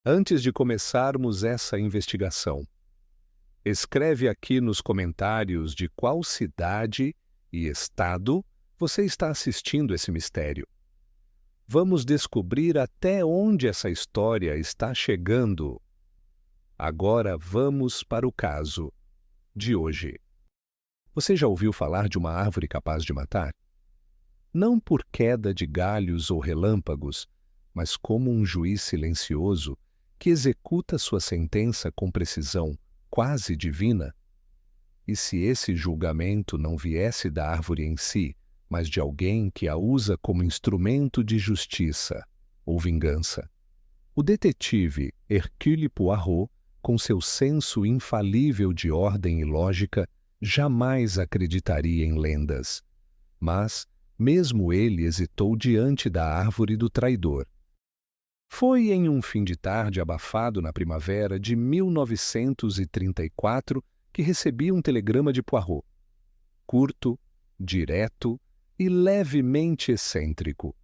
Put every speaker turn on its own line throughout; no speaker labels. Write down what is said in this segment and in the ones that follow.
Antes de começarmos essa investigação, escreve aqui nos comentários de qual cidade e estado você está assistindo esse mistério. Vamos descobrir até onde essa história está chegando. Agora vamos para o caso de hoje. Você já ouviu falar de uma árvore capaz de matar? Não por queda de galhos ou relâmpagos, mas como um juiz silencioso que executa sua sentença com precisão quase divina? E se esse julgamento não viesse da árvore em si, mas de alguém que a usa como instrumento de justiça ou vingança? O detetive Hercule Poirot, com seu senso infalível de ordem e lógica, jamais acreditaria em lendas. Mas, mesmo ele hesitou diante da árvore do traidor. Foi em um fim de tarde abafado na primavera de 1934 que recebi um telegrama de Poirot. Curto, direto e levemente excêntrico.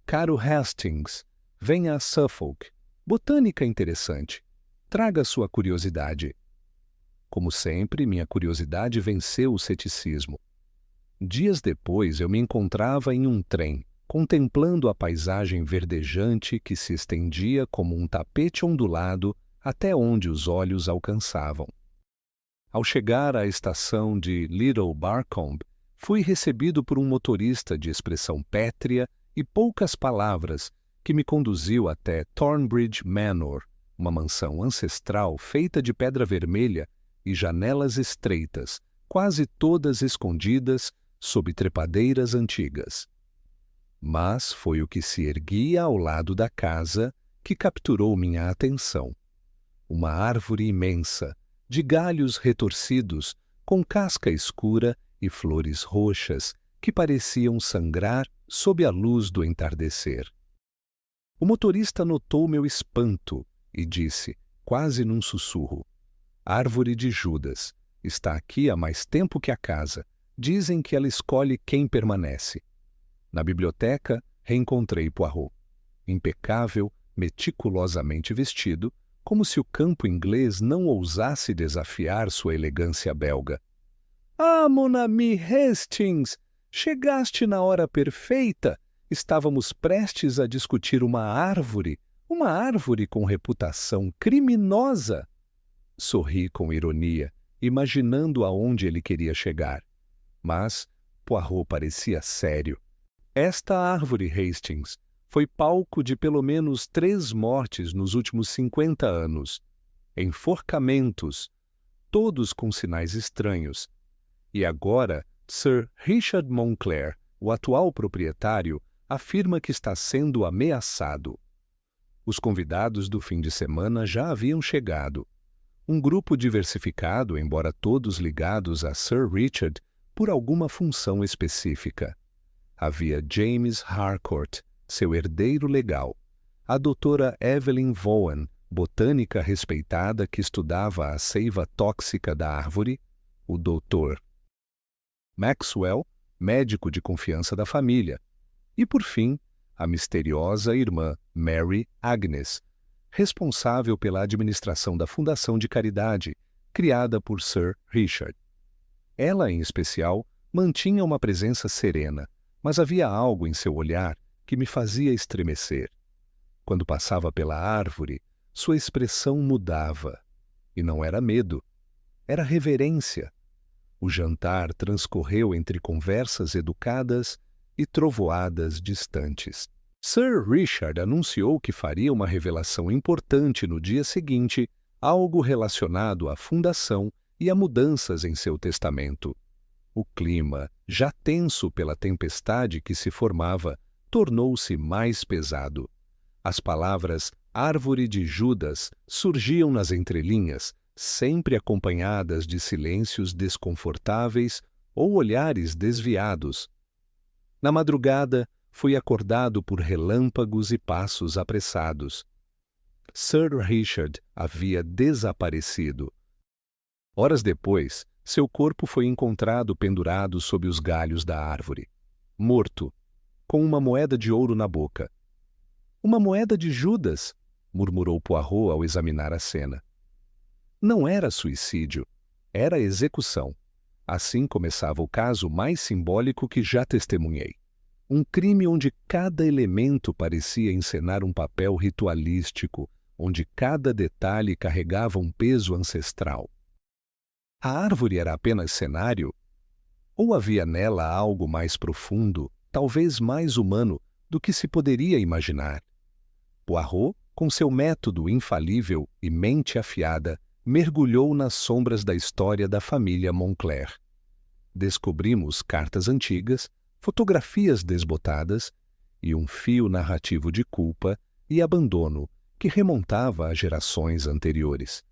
Caro Hastings, venha a Suffolk. Botânica interessante. Traga sua curiosidade. Como sempre, minha curiosidade venceu o ceticismo. Dias depois, eu me encontrava em um trem, contemplando a paisagem verdejante que se estendia como um tapete ondulado até onde os olhos alcançavam. Ao chegar à estação de Little Barcombe, fui recebido por um motorista de expressão pétrea e poucas palavras que me conduziu até Thornbridge Manor, uma mansão ancestral feita de pedra vermelha e janelas estreitas, quase todas escondidas sob trepadeiras antigas. Mas foi o que se erguia ao lado da casa que capturou minha atenção. Uma árvore imensa, de galhos retorcidos, com casca escura e flores roxas que pareciam sangrar sob a luz do entardecer. O motorista notou meu espanto e disse, quase num sussurro: "Árvore de Judas. Está aqui há mais tempo que a casa. Dizem que ela escolhe quem permanece." Na biblioteca, reencontrei Poirot. Impecável, meticulosamente vestido, como se o campo inglês não ousasse desafiar sua elegância belga. "Ah, mon ami Hastings! Chegaste na hora perfeita! Estávamos prestes a discutir uma árvore com reputação criminosa." Sorri com ironia, imaginando aonde ele queria chegar. Mas Poirot parecia sério. "Esta árvore, Hastings, foi palco de pelo menos 3 mortes nos últimos 50 anos. Enforcamentos, todos com sinais estranhos. E agora, Sir Richard Moncler, o atual proprietário, afirma que está sendo ameaçado." Os convidados do fim de semana já haviam chegado. Um grupo diversificado, embora todos ligados a Sir Richard por alguma função específica. Havia James Harcourt, seu herdeiro legal, a doutora Evelyn Vaughan, botânica respeitada que estudava a seiva tóxica da árvore, o doutor Maxwell, médico de confiança da família, e, por fim, a misteriosa irmã Mary Agnes, responsável pela administração da Fundação de Caridade, criada por Sir Richard. Ela, em especial, mantinha uma presença serena, mas havia algo em seu olhar que me fazia estremecer. Quando passava pela árvore, sua expressão mudava. E não era medo, era reverência. O jantar transcorreu entre conversas educadas e trovoadas distantes. Sir Richard anunciou que faria uma revelação importante no dia seguinte, algo relacionado à fundação e a mudanças em seu testamento. O clima, já tenso pela tempestade que se formava, tornou-se mais pesado. As palavras "árvore de Judas" surgiam nas entrelinhas, sempre acompanhadas de silêncios desconfortáveis ou olhares desviados. Na madrugada, fui acordado por relâmpagos e passos apressados. Sir Richard havia desaparecido. Horas depois, seu corpo foi encontrado pendurado sob os galhos da árvore, morto, com uma moeda de ouro na boca. Uma moeda de Judas? murmurou Poirot ao examinar a cena. Não era suicídio, era execução. Assim começava o caso mais simbólico que já testemunhei. Um crime onde cada elemento parecia encenar um papel ritualístico, onde cada detalhe carregava um peso ancestral. A árvore era apenas cenário? Ou havia nela algo mais profundo, talvez mais humano, do que se poderia imaginar? Poirot, com seu método infalível e mente afiada, mergulhou nas sombras da história da família Moncler. Descobrimos cartas antigas, fotografias desbotadas e um fio narrativo de culpa e abandono que remontava a gerações anteriores.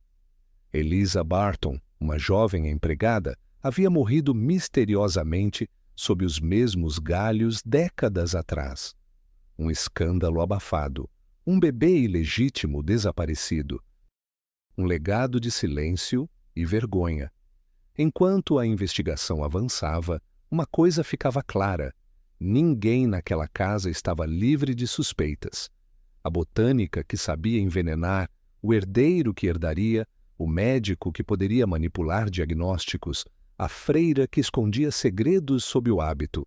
Eliza Barton, uma jovem empregada, havia morrido misteriosamente sob os mesmos galhos décadas atrás. Um escândalo abafado, um bebê ilegítimo desaparecido. Um legado de silêncio e vergonha. Enquanto a investigação avançava, uma coisa ficava clara: ninguém naquela casa estava livre de suspeitas. A botânica que sabia envenenar, o herdeiro que herdaria, o médico que poderia manipular diagnósticos, a freira que escondia segredos sob o hábito.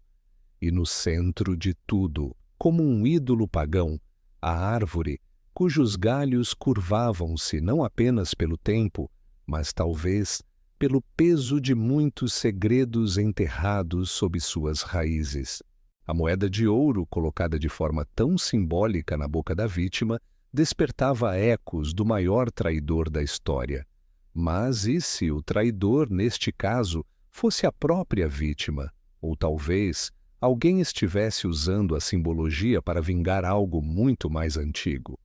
E no centro de tudo, como um ídolo pagão, a árvore, cujos galhos curvavam-se não apenas pelo tempo, mas talvez pelo peso de muitos segredos enterrados sob suas raízes. A moeda de ouro, colocada de forma tão simbólica na boca da vítima, despertava ecos do maior traidor da história. Mas e se o traidor, neste caso, fosse a própria vítima? Ou talvez alguém estivesse usando a simbologia para vingar algo muito mais antigo?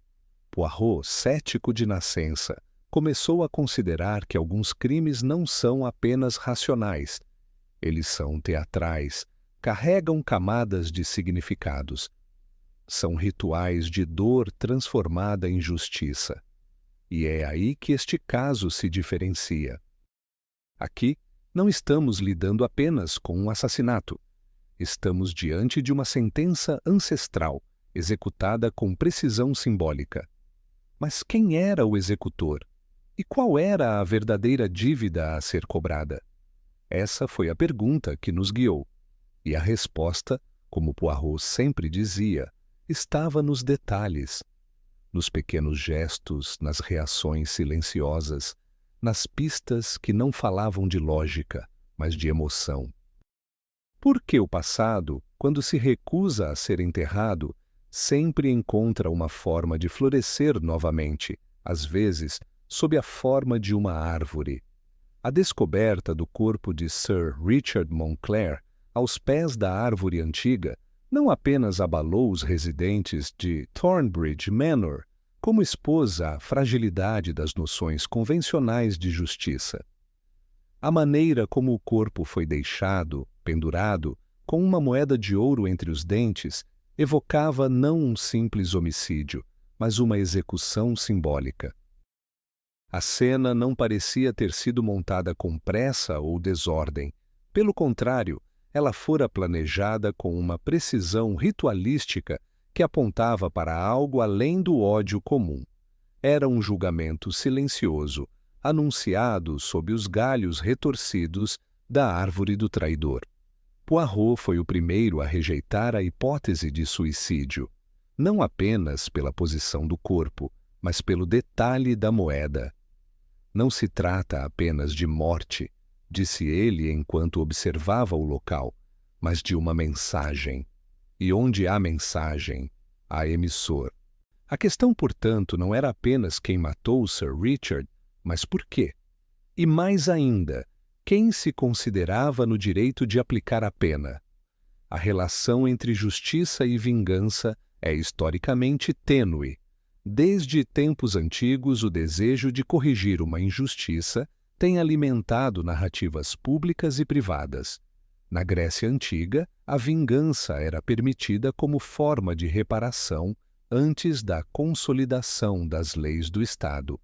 Poirot, cético de nascença, começou a considerar que alguns crimes não são apenas racionais. Eles são teatrais, carregam camadas de significados. São rituais de dor transformada em justiça. E é aí que este caso se diferencia. Aqui, não estamos lidando apenas com um assassinato. Estamos diante de uma sentença ancestral, executada com precisão simbólica. Mas quem era o executor? E qual era a verdadeira dívida a ser cobrada? Essa foi a pergunta que nos guiou. E a resposta, como Poirot sempre dizia, estava nos detalhes, nos pequenos gestos, nas reações silenciosas, nas pistas que não falavam de lógica, mas de emoção. Por que o passado, quando se recusa a ser enterrado, sempre encontra uma forma de florescer novamente, às vezes sob a forma de uma árvore? A descoberta do corpo de Sir Richard Moncler aos pés da árvore antiga não apenas abalou os residentes de Thornbridge Manor, como expôs a fragilidade das noções convencionais de justiça. A maneira como o corpo foi deixado, pendurado, com uma moeda de ouro entre os dentes, evocava não um simples homicídio, mas uma execução simbólica. A cena não parecia ter sido montada com pressa ou desordem. Pelo contrário, ela fora planejada com uma precisão ritualística que apontava para algo além do ódio comum. Era um julgamento silencioso, anunciado sob os galhos retorcidos da árvore do traidor. Poirot foi o primeiro a rejeitar a hipótese de suicídio, não apenas pela posição do corpo, mas pelo detalhe da moeda. Não se trata apenas de morte, disse ele enquanto observava o local, mas de uma mensagem. E onde há mensagem, há emissor. A questão, portanto, não era apenas quem matou Sir Richard, mas por quê? E mais ainda, quem se considerava no direito de aplicar a pena? A relação entre justiça e vingança é historicamente tênue. Desde tempos antigos, o desejo de corrigir uma injustiça tem alimentado narrativas públicas e privadas. Na Grécia Antiga, a vingança era permitida como forma de reparação antes da consolidação das leis do Estado.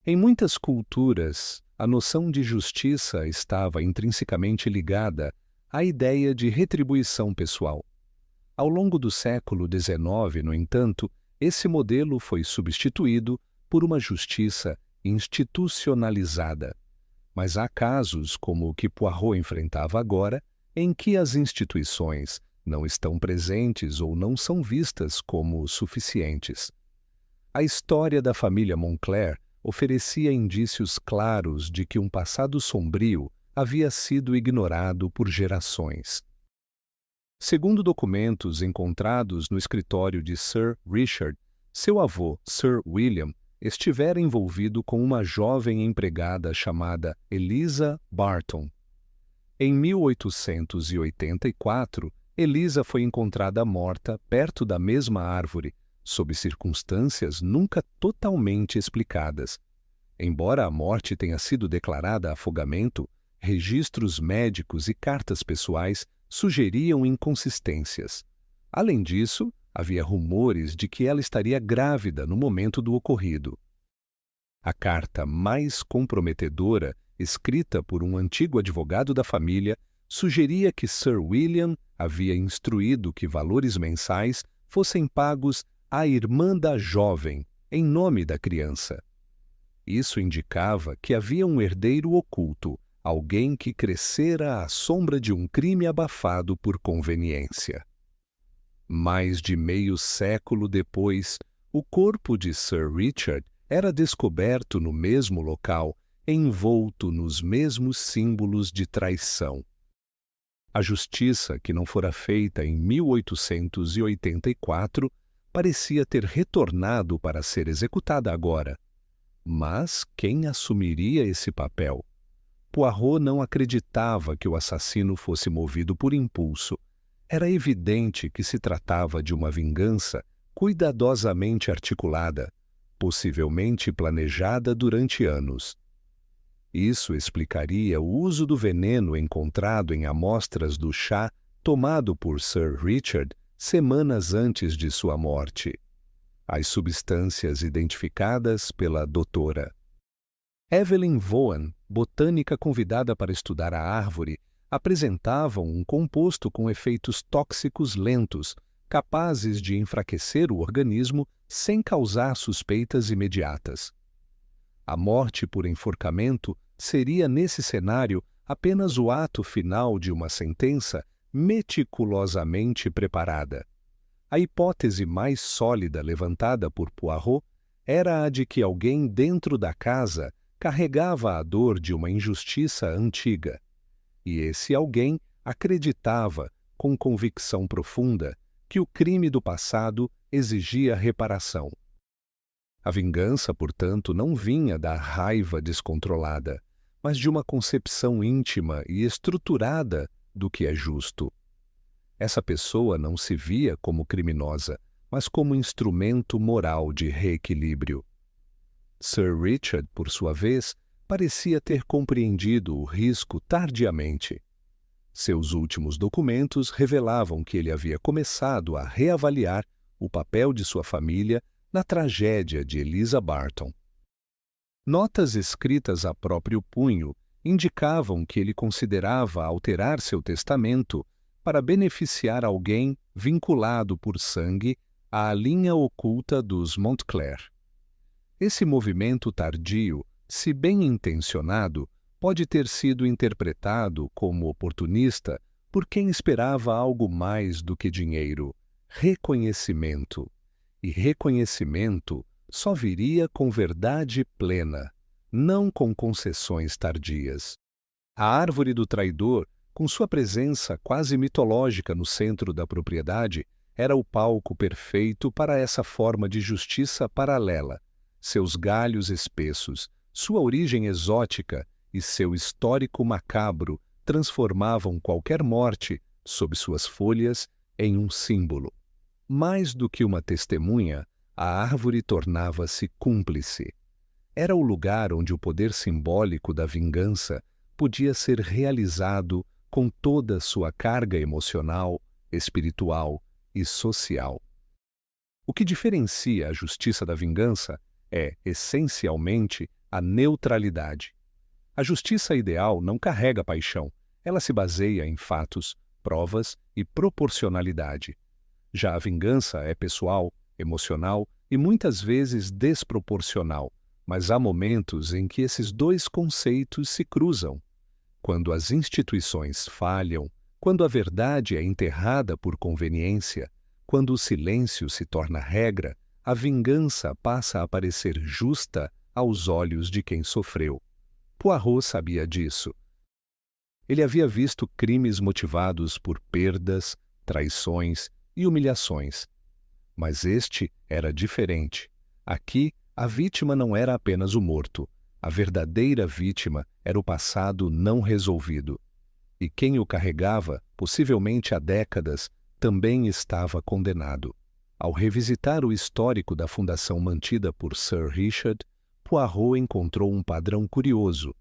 Em muitas culturas, a noção de justiça estava intrinsecamente ligada à ideia de retribuição pessoal. Ao longo do século XIX, no entanto, esse modelo foi substituído por uma justiça institucionalizada. Mas há casos, como o que Poirot enfrentava agora, em que as instituições não estão presentes ou não são vistas como suficientes. A história da família Montclair oferecia indícios claros de que um passado sombrio havia sido ignorado por gerações. Segundo documentos encontrados no escritório de Sir Richard, seu avô, Sir William, estivera envolvido com uma jovem empregada chamada Eliza Barton. Em 1884, Eliza foi encontrada morta perto da mesma árvore, sob circunstâncias nunca totalmente explicadas. Embora a morte tenha sido declarada afogamento, registros médicos e cartas pessoais sugeriam inconsistências. Além disso, havia rumores de que ela estaria grávida no momento do ocorrido. A carta mais comprometedora, escrita por um antigo advogado da família, sugeria que Sir William havia instruído que valores mensais fossem pagos à irmã da jovem, em nome da criança. Isso indicava que havia um herdeiro oculto, alguém que crescera à sombra de um crime abafado por conveniência. Mais de meio século depois, o corpo de Sir Richard era descoberto no mesmo local, envolto nos mesmos símbolos de traição. A justiça, que não fora feita em 1884, parecia ter retornado para ser executada agora. Mas quem assumiria esse papel? Poirot não acreditava que o assassino fosse movido por impulso. Era evidente que se tratava de uma vingança cuidadosamente articulada, possivelmente planejada durante anos. Isso explicaria o uso do veneno encontrado em amostras do chá tomado por Sir Richard semanas antes de sua morte. As substâncias identificadas pela doutora Evelyn Vaughan, botânica convidada para estudar a árvore, apresentavam um composto com efeitos tóxicos lentos, capazes de enfraquecer o organismo sem causar suspeitas imediatas. A morte por enforcamento seria, nesse cenário, apenas o ato final de uma sentença meticulosamente preparada. A hipótese mais sólida levantada por Poirot era a de que alguém dentro da casa carregava a dor de uma injustiça antiga. E esse alguém acreditava, com convicção profunda, que o crime do passado exigia reparação. A vingança, portanto, não vinha da raiva descontrolada, mas de uma concepção íntima e estruturada do que é justo. Essa pessoa não se via como criminosa, mas como instrumento moral de reequilíbrio. Sir Richard, por sua vez, parecia ter compreendido o risco tardiamente. Seus últimos documentos revelavam que ele havia começado a reavaliar o papel de sua família na tragédia de Eliza Barton. Notas escritas a próprio punho indicavam que ele considerava alterar seu testamento para beneficiar alguém vinculado por sangue à linha oculta dos Montclair. Esse movimento tardio, se bem intencionado, pode ter sido interpretado como oportunista por quem esperava algo mais do que dinheiro, reconhecimento. E reconhecimento só viria com verdade plena, não com concessões tardias. A árvore do traidor, com sua presença quase mitológica no centro da propriedade, era o palco perfeito para essa forma de justiça paralela. Seus galhos espessos, sua origem exótica e seu histórico macabro transformavam qualquer morte, sob suas folhas, em um símbolo. Mais do que uma testemunha, a árvore tornava-se cúmplice. Era o lugar onde o poder simbólico da vingança podia ser realizado com toda sua carga emocional, espiritual e social. O que diferencia a justiça da vingança é, essencialmente, a neutralidade. A justiça ideal não carrega paixão, ela se baseia em fatos, provas e proporcionalidade. Já a vingança é pessoal, emocional e muitas vezes desproporcional, mas há momentos em que esses dois conceitos se cruzam. Quando as instituições falham, quando a verdade é enterrada por conveniência, quando o silêncio se torna regra, a vingança passa a parecer justa aos olhos de quem sofreu. Poirot sabia disso. Ele havia visto crimes motivados por perdas, traições e humilhações. Mas este era diferente. Aqui, a vítima não era apenas o morto. A verdadeira vítima era o passado não resolvido. E quem o carregava, possivelmente há décadas, também estava condenado. Ao revisitar o histórico da fundação mantida por Sir Richard, Poirot encontrou um padrão curioso.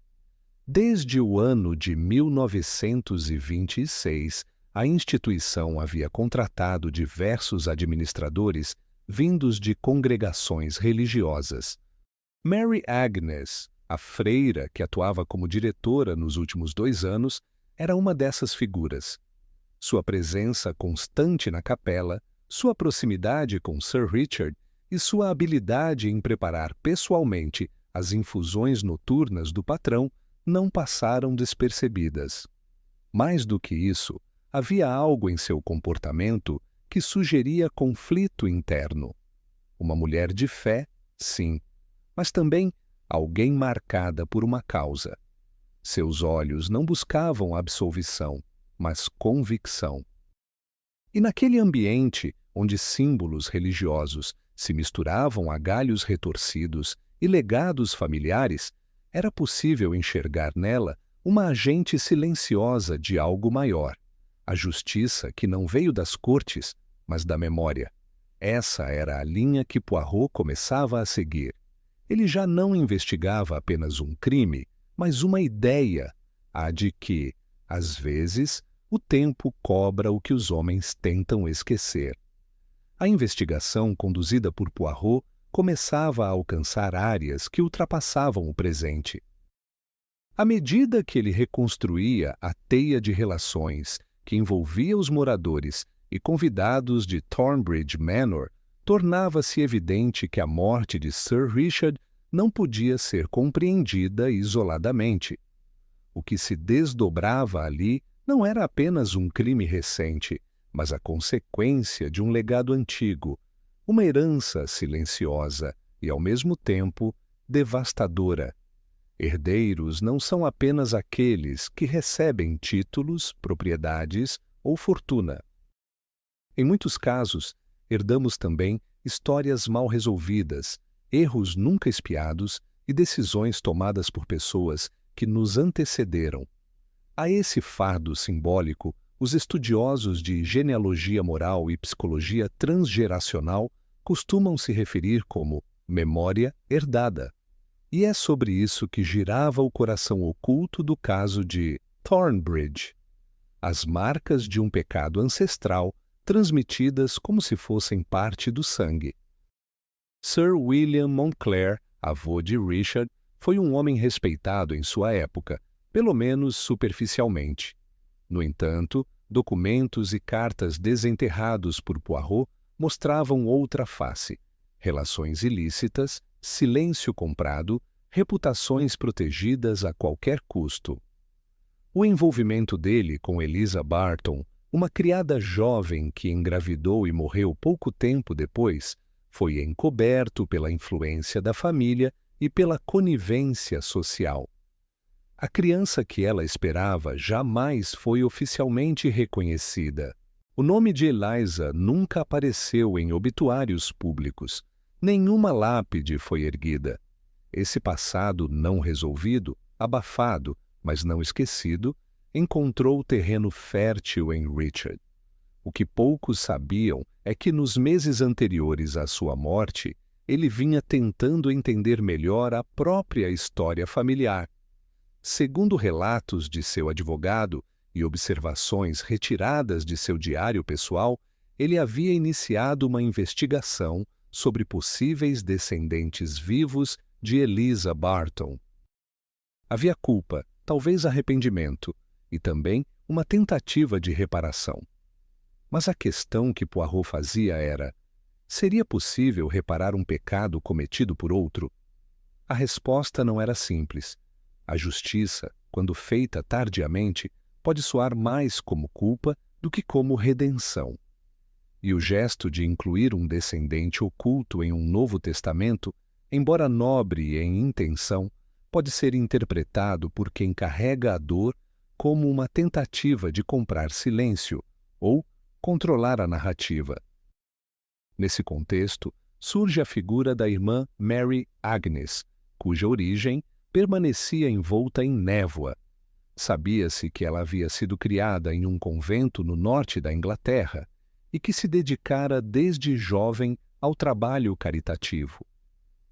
Desde o ano de 1926, a instituição havia contratado diversos administradores vindos de congregações religiosas. Mary Agnes, a freira que atuava como diretora nos últimos 2 anos, era uma dessas figuras. Sua presença constante na capela, sua proximidade com Sir Richard e sua habilidade em preparar pessoalmente as infusões noturnas do patrão não passaram despercebidas. Mais do que isso, havia algo em seu comportamento que sugeria conflito interno. Uma mulher de fé, sim, mas também alguém marcada por uma causa. Seus olhos não buscavam absolvição, mas convicção. E naquele ambiente onde símbolos religiosos se misturavam a galhos retorcidos e legados familiares, era possível enxergar nela uma agente silenciosa de algo maior, a justiça que não veio das cortes, mas da memória. Essa era a linha que Poirot começava a seguir. Ele já não investigava apenas um crime, mas uma ideia, a de que, às vezes, o tempo cobra o que os homens tentam esquecer. A investigação conduzida por Poirot começava a alcançar áreas que ultrapassavam o presente. À medida que ele reconstruía a teia de relações que envolvia os moradores e convidados de Thornbridge Manor, tornava-se evidente que a morte de Sir Richard não podia ser compreendida isoladamente. O que se desdobrava ali não era apenas um crime recente, mas a consequência de um legado antigo, uma herança silenciosa e, ao mesmo tempo, devastadora. Herdeiros não são apenas aqueles que recebem títulos, propriedades ou fortuna. Em muitos casos, herdamos também histórias mal resolvidas, erros nunca expiados e decisões tomadas por pessoas que nos antecederam. A esse fardo simbólico, os estudiosos de genealogia moral e psicologia transgeracional costumam se referir como memória herdada. E é sobre isso que girava o coração oculto do caso de Thornbridge. As marcas de um pecado ancestral transmitidas como se fossem parte do sangue. Sir William Montclair, avô de Richard, foi um homem respeitado em sua época, pelo menos superficialmente. No entanto, documentos e cartas desenterrados por Poirot mostravam outra face: relações ilícitas, silêncio comprado, reputações protegidas a qualquer custo. O envolvimento dele com Eliza Barton, uma criada jovem que engravidou e morreu pouco tempo depois, foi encoberto pela influência da família e pela conivência social. A criança que ela esperava jamais foi oficialmente reconhecida. O nome de Eliza nunca apareceu em obituários públicos. Nenhuma lápide foi erguida. Esse passado não resolvido, abafado, mas não esquecido, encontrou terreno fértil em Richard. O que poucos sabiam é que nos meses anteriores à sua morte, ele vinha tentando entender melhor a própria história familiar. Segundo relatos de seu advogado e observações retiradas de seu diário pessoal, ele havia iniciado uma investigação sobre possíveis descendentes vivos de Eliza Barton. Havia culpa, talvez arrependimento, e também uma tentativa de reparação. Mas a questão que Poirot fazia era: Seria possível reparar um pecado cometido por outro? A resposta não era simples. A justiça, quando feita tardiamente, pode soar mais como culpa do que como redenção. E o gesto de incluir um descendente oculto em um Novo Testamento, embora nobre em intenção, pode ser interpretado por quem carrega a dor como uma tentativa de comprar silêncio ou controlar a narrativa. Nesse contexto, surge a figura da irmã Mary Agnes, cuja origem permanecia envolta em névoa. Sabia-se que ela havia sido criada em um convento no norte da Inglaterra e que se dedicara desde jovem ao trabalho caritativo.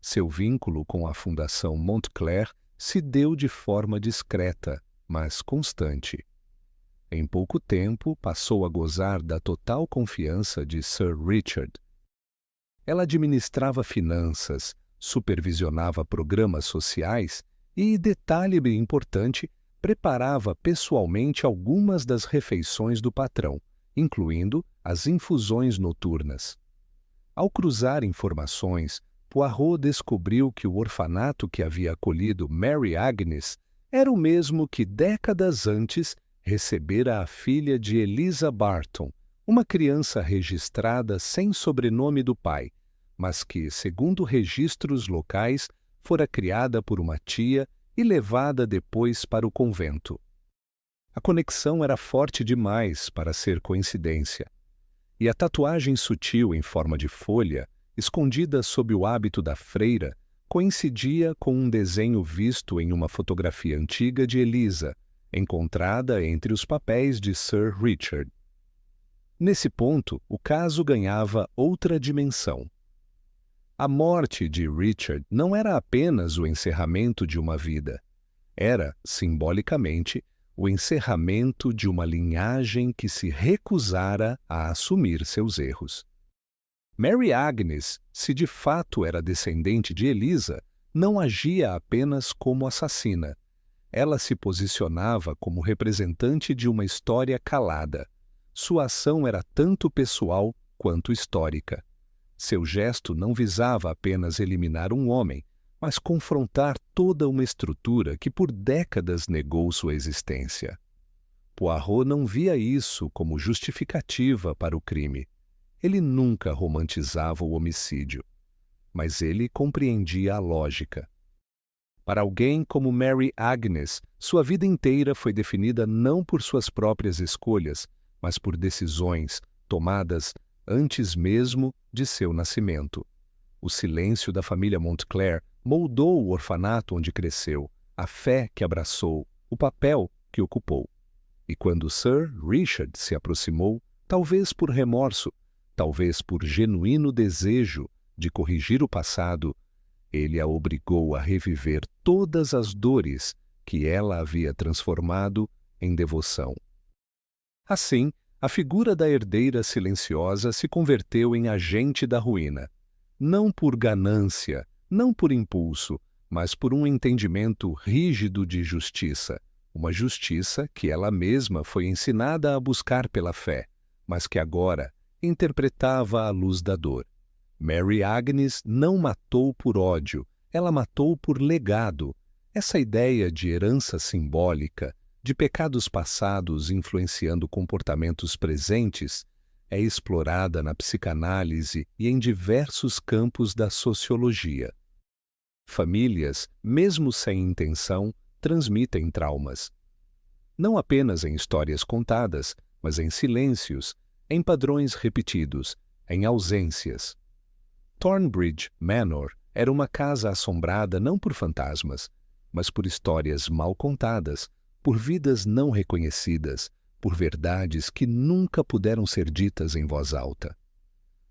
Seu vínculo com a Fundação Montclair se deu de forma discreta, mas constante. Em pouco tempo, passou a gozar da total confiança de Sir Richard. Ela administrava finanças, supervisionava programas sociais e, detalhe bem importante, preparava pessoalmente algumas das refeições do patrão, incluindo as infusões noturnas. Ao cruzar informações, Poirot descobriu que o orfanato que havia acolhido Mary Agnes era o mesmo que décadas antes recebera a filha de Eliza Barton, uma criança registrada sem sobrenome do pai, mas que, segundo registros locais, fora criada por uma tia e levada depois para o convento. A conexão era forte demais para ser coincidência, e a tatuagem sutil em forma de folha, escondida sob o hábito da freira, coincidia com um desenho visto em uma fotografia antiga de Eliza, encontrada entre os papéis de Sir Richard. Nesse ponto, o caso ganhava outra dimensão. A morte de Richard não era apenas o encerramento de uma vida. Era, simbolicamente, o encerramento de uma linhagem que se recusara a assumir seus erros. Mary Agnes, se de fato era descendente de Eliza, não agia apenas como assassina. Ela se posicionava como representante de uma história calada. Sua ação era tanto pessoal quanto histórica. Seu gesto não visava apenas eliminar um homem, mas confrontar toda uma estrutura que por décadas negou sua existência. Poirot não via isso como justificativa para o crime. Ele nunca romantizava o homicídio, mas ele compreendia a lógica. Para alguém como Mary Agnes, sua vida inteira foi definida não por suas próprias escolhas, mas por decisões tomadas antes mesmo de seu nascimento. O silêncio da família Montclair moldou o orfanato onde cresceu, a fé que abraçou, o papel que ocupou. E quando Sir Richard se aproximou, talvez por remorso, talvez por genuíno desejo de corrigir o passado, ele a obrigou a reviver todas as dores que ela havia transformado em devoção. Assim, a figura da herdeira silenciosa se converteu em agente da ruína, não por ganância, não por impulso, mas por um entendimento rígido de justiça, uma justiça que ela mesma foi ensinada a buscar pela fé, mas que agora interpretava à luz da dor. Mary Agnes não matou por ódio, ela matou por legado. Essa ideia de herança simbólica, de pecados passados influenciando comportamentos presentes, é explorada na psicanálise e em diversos campos da sociologia. Famílias, mesmo sem intenção, transmitem traumas. Não apenas em histórias contadas, mas em silêncios, em padrões repetidos, em ausências. Thornbridge Manor era uma casa assombrada não por fantasmas, mas por histórias mal contadas, por vidas não reconhecidas, por verdades que nunca puderam ser ditas em voz alta.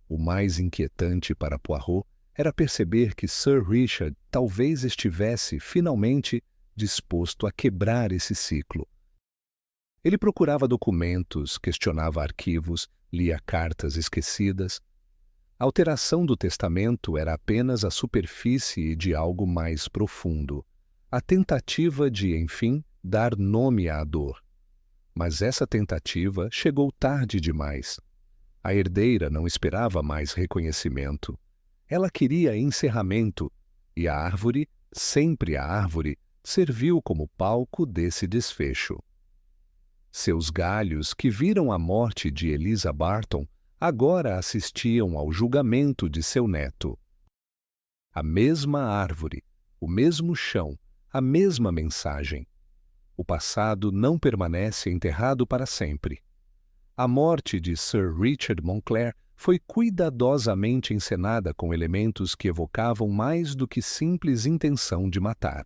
O mais inquietante para Poirot era perceber que Sir Richard talvez estivesse, finalmente, disposto a quebrar esse ciclo. Ele procurava documentos, questionava arquivos, lia cartas esquecidas. A alteração do testamento era apenas a superfície de algo mais profundo, a tentativa de, enfim, dar nome à dor. Mas essa tentativa chegou tarde demais. A herdeira não esperava mais reconhecimento. Ela queria encerramento, e a árvore, sempre a árvore, serviu como palco desse desfecho. Seus galhos, que viram a morte de Eliza Barton, agora assistiam ao julgamento de seu neto. A mesma árvore, o mesmo chão, a mesma mensagem. O passado não permanece enterrado para sempre. A morte de Sir Richard Moncler foi cuidadosamente encenada com elementos que evocavam mais do que simples intenção de matar.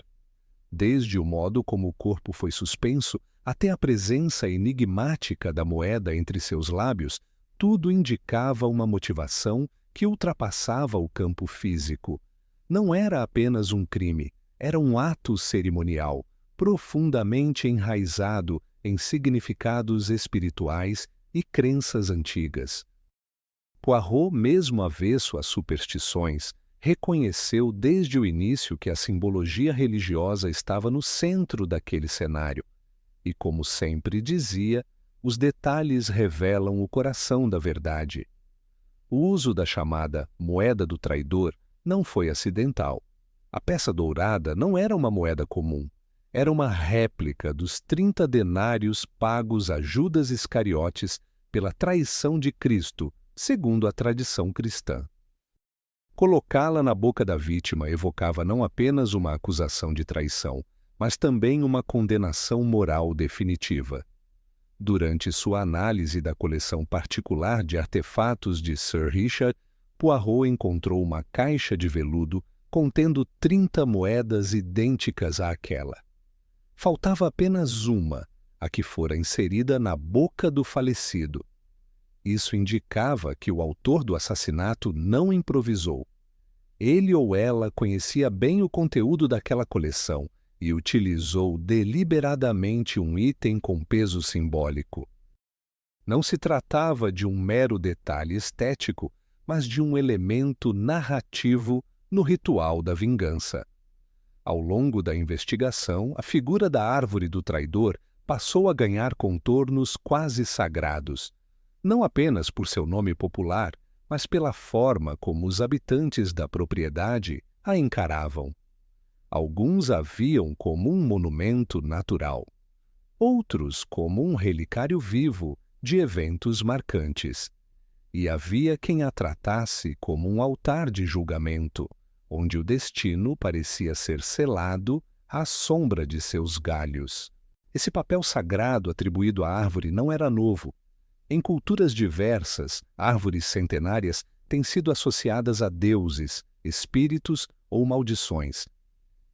Desde o modo como o corpo foi suspenso até a presença enigmática da moeda entre seus lábios, tudo indicava uma motivação que ultrapassava o campo físico. Não era apenas um crime, era um ato cerimonial, profundamente enraizado em significados espirituais e crenças antigas. Poirot, mesmo avesso às superstições, reconheceu desde o início que a simbologia religiosa estava no centro daquele cenário. E, como sempre dizia, os detalhes revelam o coração da verdade. O uso da chamada moeda do traidor não foi acidental. A peça dourada não era uma moeda comum. Era uma réplica dos 30 denários pagos a Judas Iscariotes pela traição de Cristo, segundo a tradição cristã. Colocá-la na boca da vítima evocava não apenas uma acusação de traição, mas também uma condenação moral definitiva. Durante sua análise da coleção particular de artefatos de Sir Richard, Poirot encontrou uma caixa de veludo contendo 30 moedas idênticas àquela. Faltava apenas uma, a que fora inserida na boca do falecido. Isso indicava que o autor do assassinato não improvisou. Ele ou ela conhecia bem o conteúdo daquela coleção e utilizou deliberadamente um item com peso simbólico. Não se tratava de um mero detalhe estético, mas de um elemento narrativo no ritual da vingança. Ao longo da investigação, a figura da árvore do traidor passou a ganhar contornos quase sagrados, não apenas por seu nome popular, mas pela forma como os habitantes da propriedade a encaravam. Alguns a viam como um monumento natural, outros como um relicário vivo de eventos marcantes. E havia quem a tratasse como um altar de julgamento, onde o destino parecia ser selado à sombra de seus galhos. Esse papel sagrado atribuído à árvore não era novo. Em culturas diversas, árvores centenárias têm sido associadas a deuses, espíritos ou maldições.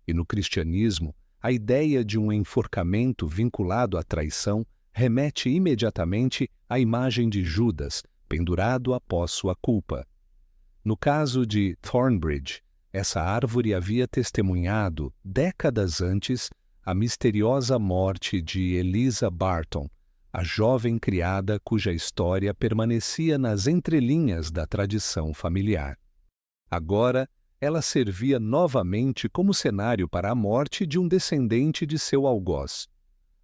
E no cristianismo, a ideia de um enforcamento vinculado à traição remete imediatamente à imagem de Judas, pendurado após sua culpa. No caso de Thornbridge, essa árvore havia testemunhado, décadas antes, a misteriosa morte de Eliza Barton, a jovem criada cuja história permanecia nas entrelinhas da tradição familiar. Agora, ela servia novamente como cenário para a morte de um descendente de seu algoz.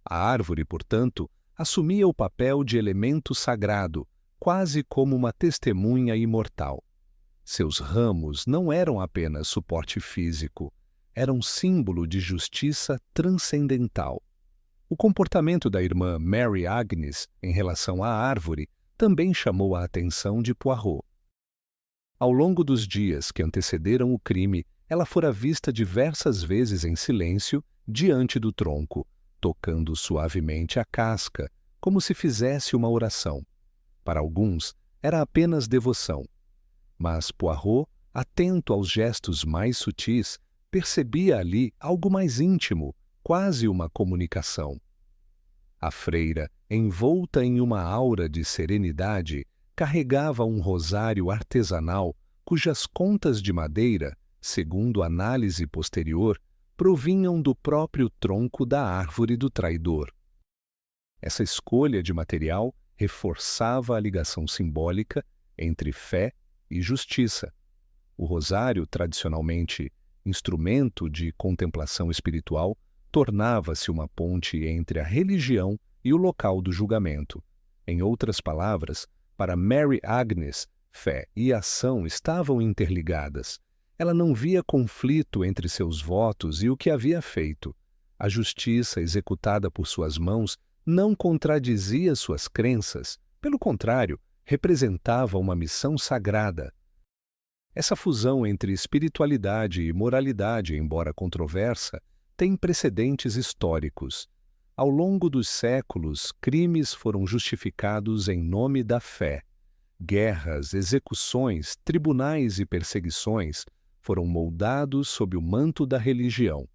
A árvore, portanto, assumia o papel de elemento sagrado, quase como uma testemunha imortal. Seus ramos não eram apenas suporte físico, eram símbolo de justiça transcendental. O comportamento da irmã Mary Agnes em relação à árvore também chamou a atenção de Poirot. Ao longo dos dias que antecederam o crime, ela fora vista diversas vezes em silêncio diante do tronco, tocando suavemente a casca, como se fizesse uma oração. Para alguns, era apenas devoção. Mas Poirot, atento aos gestos mais sutis, percebia ali algo mais íntimo, quase uma comunicação. A freira, envolta em uma aura de serenidade, carregava um rosário artesanal cujas contas de madeira, segundo análise posterior, provinham do próprio tronco da árvore do traidor. Essa escolha de material reforçava a ligação simbólica entre fé e justiça. O rosário, tradicionalmente instrumento de contemplação espiritual, tornava-se uma ponte entre a religião e o local do julgamento. Em outras palavras, Para Mary Agnes, fé e ação estavam interligadas. Ela não via conflito entre seus votos e o que havia feito. A justiça executada por suas mãos não contradizia suas crenças, pelo contrário, representava uma missão sagrada. Essa fusão entre espiritualidade e moralidade, embora controversa, tem precedentes históricos. Ao longo dos séculos, crimes foram justificados em nome da fé. Guerras, execuções, tribunais e perseguições foram moldados sob o manto da religião.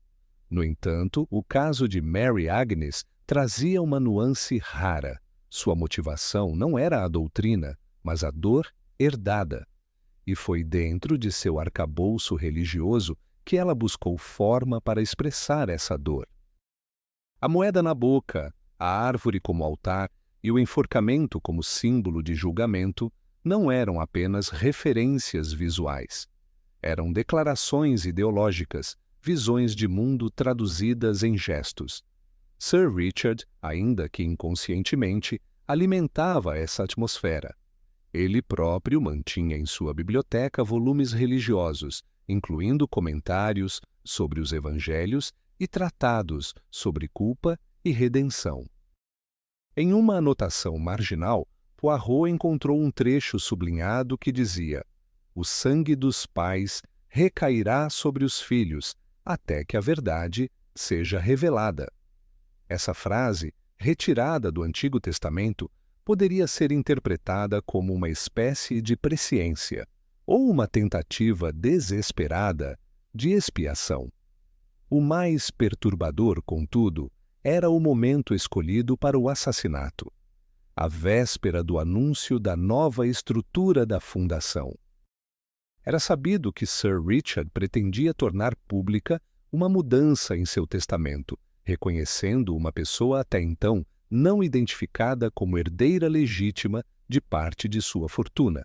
No entanto, o caso de Mary Agnes trazia uma nuance rara. Sua motivação não era a doutrina, mas a dor herdada. E foi dentro de seu arcabouço religioso que ela buscou forma para expressar essa dor. A moeda na boca, a árvore como altar e o enforcamento como símbolo de julgamento não eram apenas referências visuais. Eram declarações ideológicas, visões de mundo traduzidas em gestos. Sir Richard, ainda que inconscientemente, alimentava essa atmosfera. Ele próprio mantinha em sua biblioteca volumes religiosos, incluindo comentários sobre os evangelhos e tratados sobre culpa e redenção. Em uma anotação marginal, Poirot encontrou um trecho sublinhado que dizia: "O sangue dos pais recairá sobre os filhos, até que a verdade seja revelada." Essa frase, retirada do Antigo Testamento, poderia ser interpretada como uma espécie de presciência ou uma tentativa desesperada de expiação. O mais perturbador, contudo, era o momento escolhido para o assassinato, a véspera do anúncio da nova estrutura da fundação. Era sabido que Sir Richard pretendia tornar pública uma mudança em seu testamento, reconhecendo uma pessoa até então não identificada como herdeira legítima de parte de sua fortuna.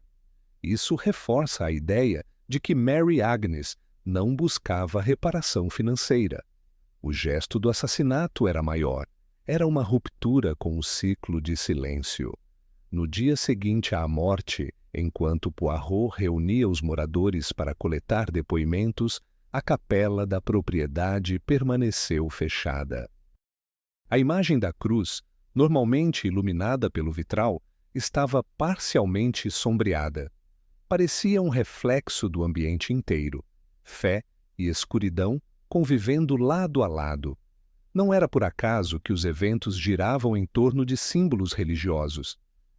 Isso reforça a ideia de que Mary Agnes não buscava reparação financeira. O gesto do assassinato era maior. Era uma ruptura com o ciclo de silêncio. No dia seguinte à morte, enquanto Poirot reunia os moradores para coletar depoimentos, a capela da propriedade permaneceu fechada. A imagem da cruz, normalmente iluminada pelo vitral, estava parcialmente sombreada. Parecia um reflexo do ambiente inteiro. Fé e escuridão convivendo lado a lado. Não era por acaso que os eventos giravam em torno de símbolos religiosos.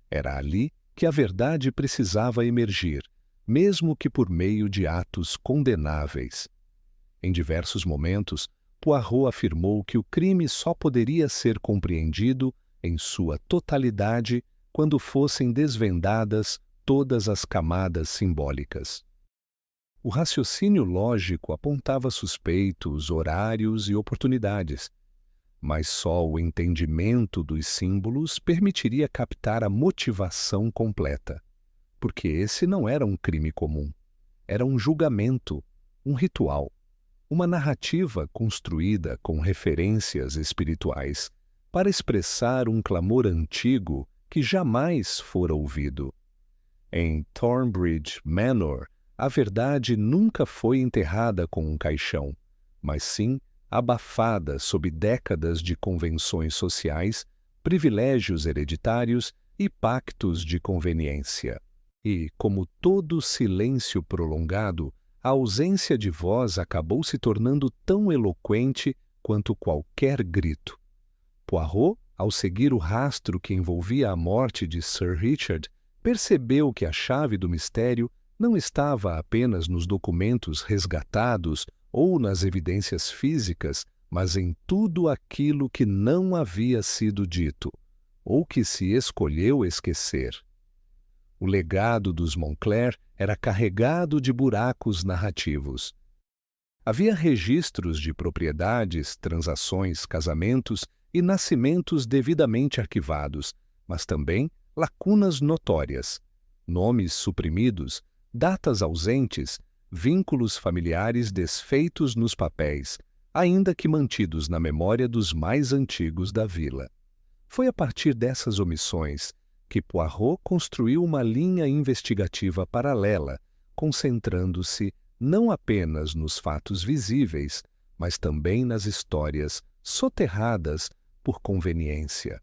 Era ali que a verdade precisava emergir, mesmo que por meio de atos condenáveis. Em diversos momentos, Poirot afirmou que o crime só poderia ser compreendido em sua totalidade quando fossem desvendadas todas as camadas simbólicas. O raciocínio lógico apontava suspeitos, horários e oportunidades, mas só o entendimento dos símbolos permitiria captar a motivação completa, porque esse não era um crime comum, era um julgamento, um ritual, uma narrativa construída com referências espirituais para expressar um clamor antigo que jamais fora ouvido. Em Thornbridge Manor, a verdade nunca foi enterrada com um caixão, mas sim abafada sob décadas de convenções sociais, privilégios hereditários e pactos de conveniência. E, como todo silêncio prolongado, a ausência de voz acabou se tornando tão eloquente quanto qualquer grito. Poirot, ao seguir o rastro que envolvia a morte de Sir Richard, percebeu que a chave do mistério não estava apenas nos documentos resgatados ou nas evidências físicas, mas em tudo aquilo que não havia sido dito, ou que se escolheu esquecer. O legado dos Moncler era carregado de buracos narrativos. Havia registros de propriedades, transações, casamentos e nascimentos devidamente arquivados, mas também lacunas notórias, nomes suprimidos, datas ausentes, vínculos familiares desfeitos nos papéis, ainda que mantidos na memória dos mais antigos da vila. Foi a partir dessas omissões, que Poirot construiu uma linha investigativa paralela, concentrando-se não apenas nos fatos visíveis, mas também nas histórias soterradas por conveniência.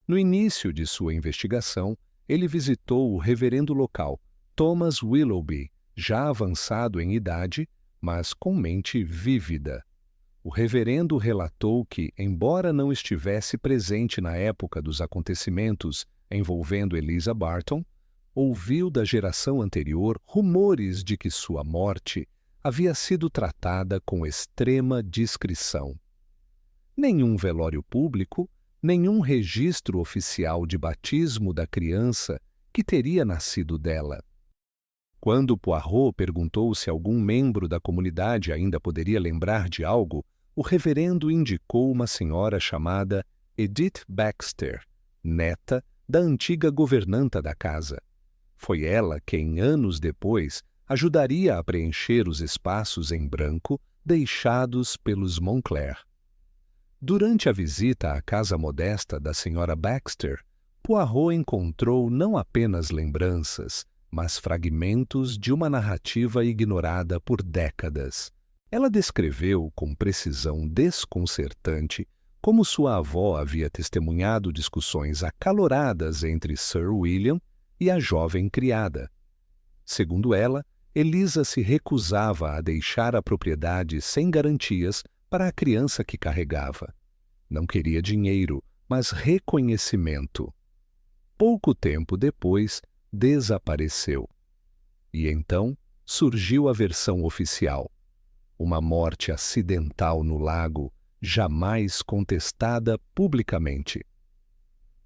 No início de sua investigação, ele visitou o reverendo local, Thomas Willoughby, já avançado em idade, mas com mente vívida. O reverendo relatou que, embora não estivesse presente na época dos acontecimentos envolvendo Eliza Barton, ouviu da geração anterior rumores de que sua morte havia sido tratada com extrema discrição. Nenhum velório público, nenhum registro oficial de batismo da criança que teria nascido dela. Quando Poirot perguntou se algum membro da comunidade ainda poderia lembrar de algo, o reverendo indicou uma senhora chamada Edith Baxter, neta da antiga governanta da casa. Foi ela quem, anos depois, ajudaria a preencher os espaços em branco deixados pelos Montclair. Durante a visita à casa modesta da senhora Baxter, Poirot encontrou não apenas lembranças, mas fragmentos de uma narrativa ignorada por décadas. Ela descreveu com precisão desconcertante como sua avó havia testemunhado discussões acaloradas entre Sir William e a jovem criada. Segundo ela, Eliza se recusava a deixar a propriedade sem garantias para a criança que carregava. Não queria dinheiro, mas reconhecimento. Pouco tempo depois, desapareceu. E então surgiu a versão oficial. Uma morte acidental no lago, jamais contestada publicamente.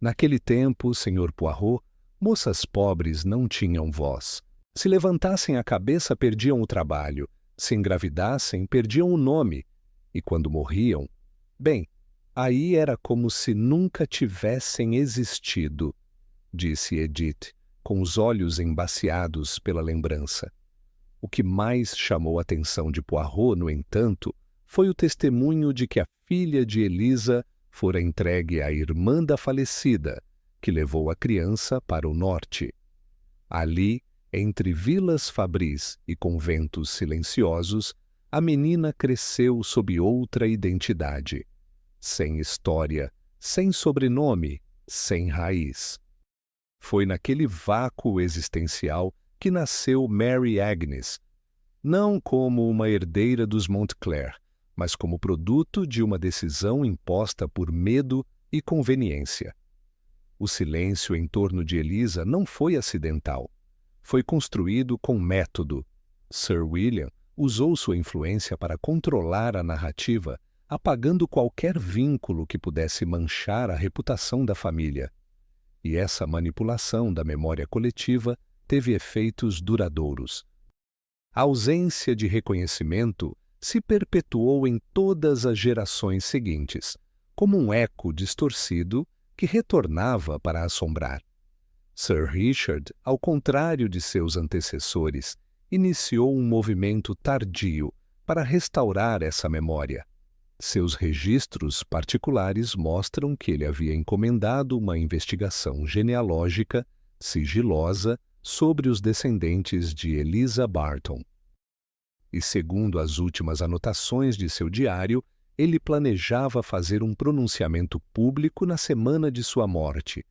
Naquele tempo, Sr. Poirot, moças pobres não tinham voz. Se levantassem a cabeça, perdiam o trabalho. Se engravidassem, perdiam o nome. E quando morriam, bem, aí era como se nunca tivessem existido, disse Edith, com os olhos embaciados pela lembrança. O que mais chamou a atenção de Poirot, no entanto, foi o testemunho de que a filha de Eliza fora entregue à irmã da falecida, que levou a criança para o norte. Ali, entre vilas fabris e conventos silenciosos, a menina cresceu sob outra identidade. Sem história, sem sobrenome, sem raiz. Foi naquele vácuo existencial que nasceu Mary Agnes, não como uma herdeira dos Montclair, mas como produto de uma decisão imposta por medo e conveniência. O silêncio em torno de Eliza não foi acidental. Foi construído com método. Sir William usou sua influência para controlar a narrativa, apagando qualquer vínculo que pudesse manchar a reputação da família. E essa manipulação da memória coletiva teve efeitos duradouros. A ausência de reconhecimento se perpetuou em todas as gerações seguintes, como um eco distorcido que retornava para assombrar. Sir Richard, ao contrário de seus antecessores, iniciou um movimento tardio para restaurar essa memória. Seus registros particulares mostram que ele havia encomendado uma investigação genealógica, sigilosa, sobre os descendentes de Eliza Barton. E segundo as últimas anotações de seu diário, ele planejava fazer um pronunciamento público na semana de sua morte,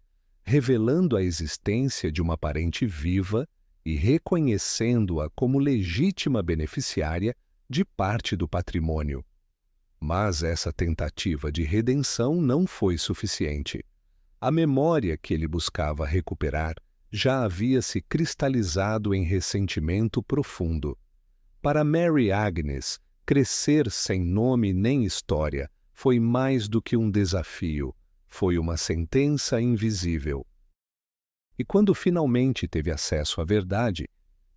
revelando a existência de uma parente viva e reconhecendo-a como legítima beneficiária de parte do patrimônio. Mas essa tentativa de redenção não foi suficiente. A memória que ele buscava recuperar já havia se cristalizado em ressentimento profundo. Para Mary Agnes, crescer sem nome nem história foi mais do que um desafio, foi uma sentença invisível. E quando finalmente teve acesso à verdade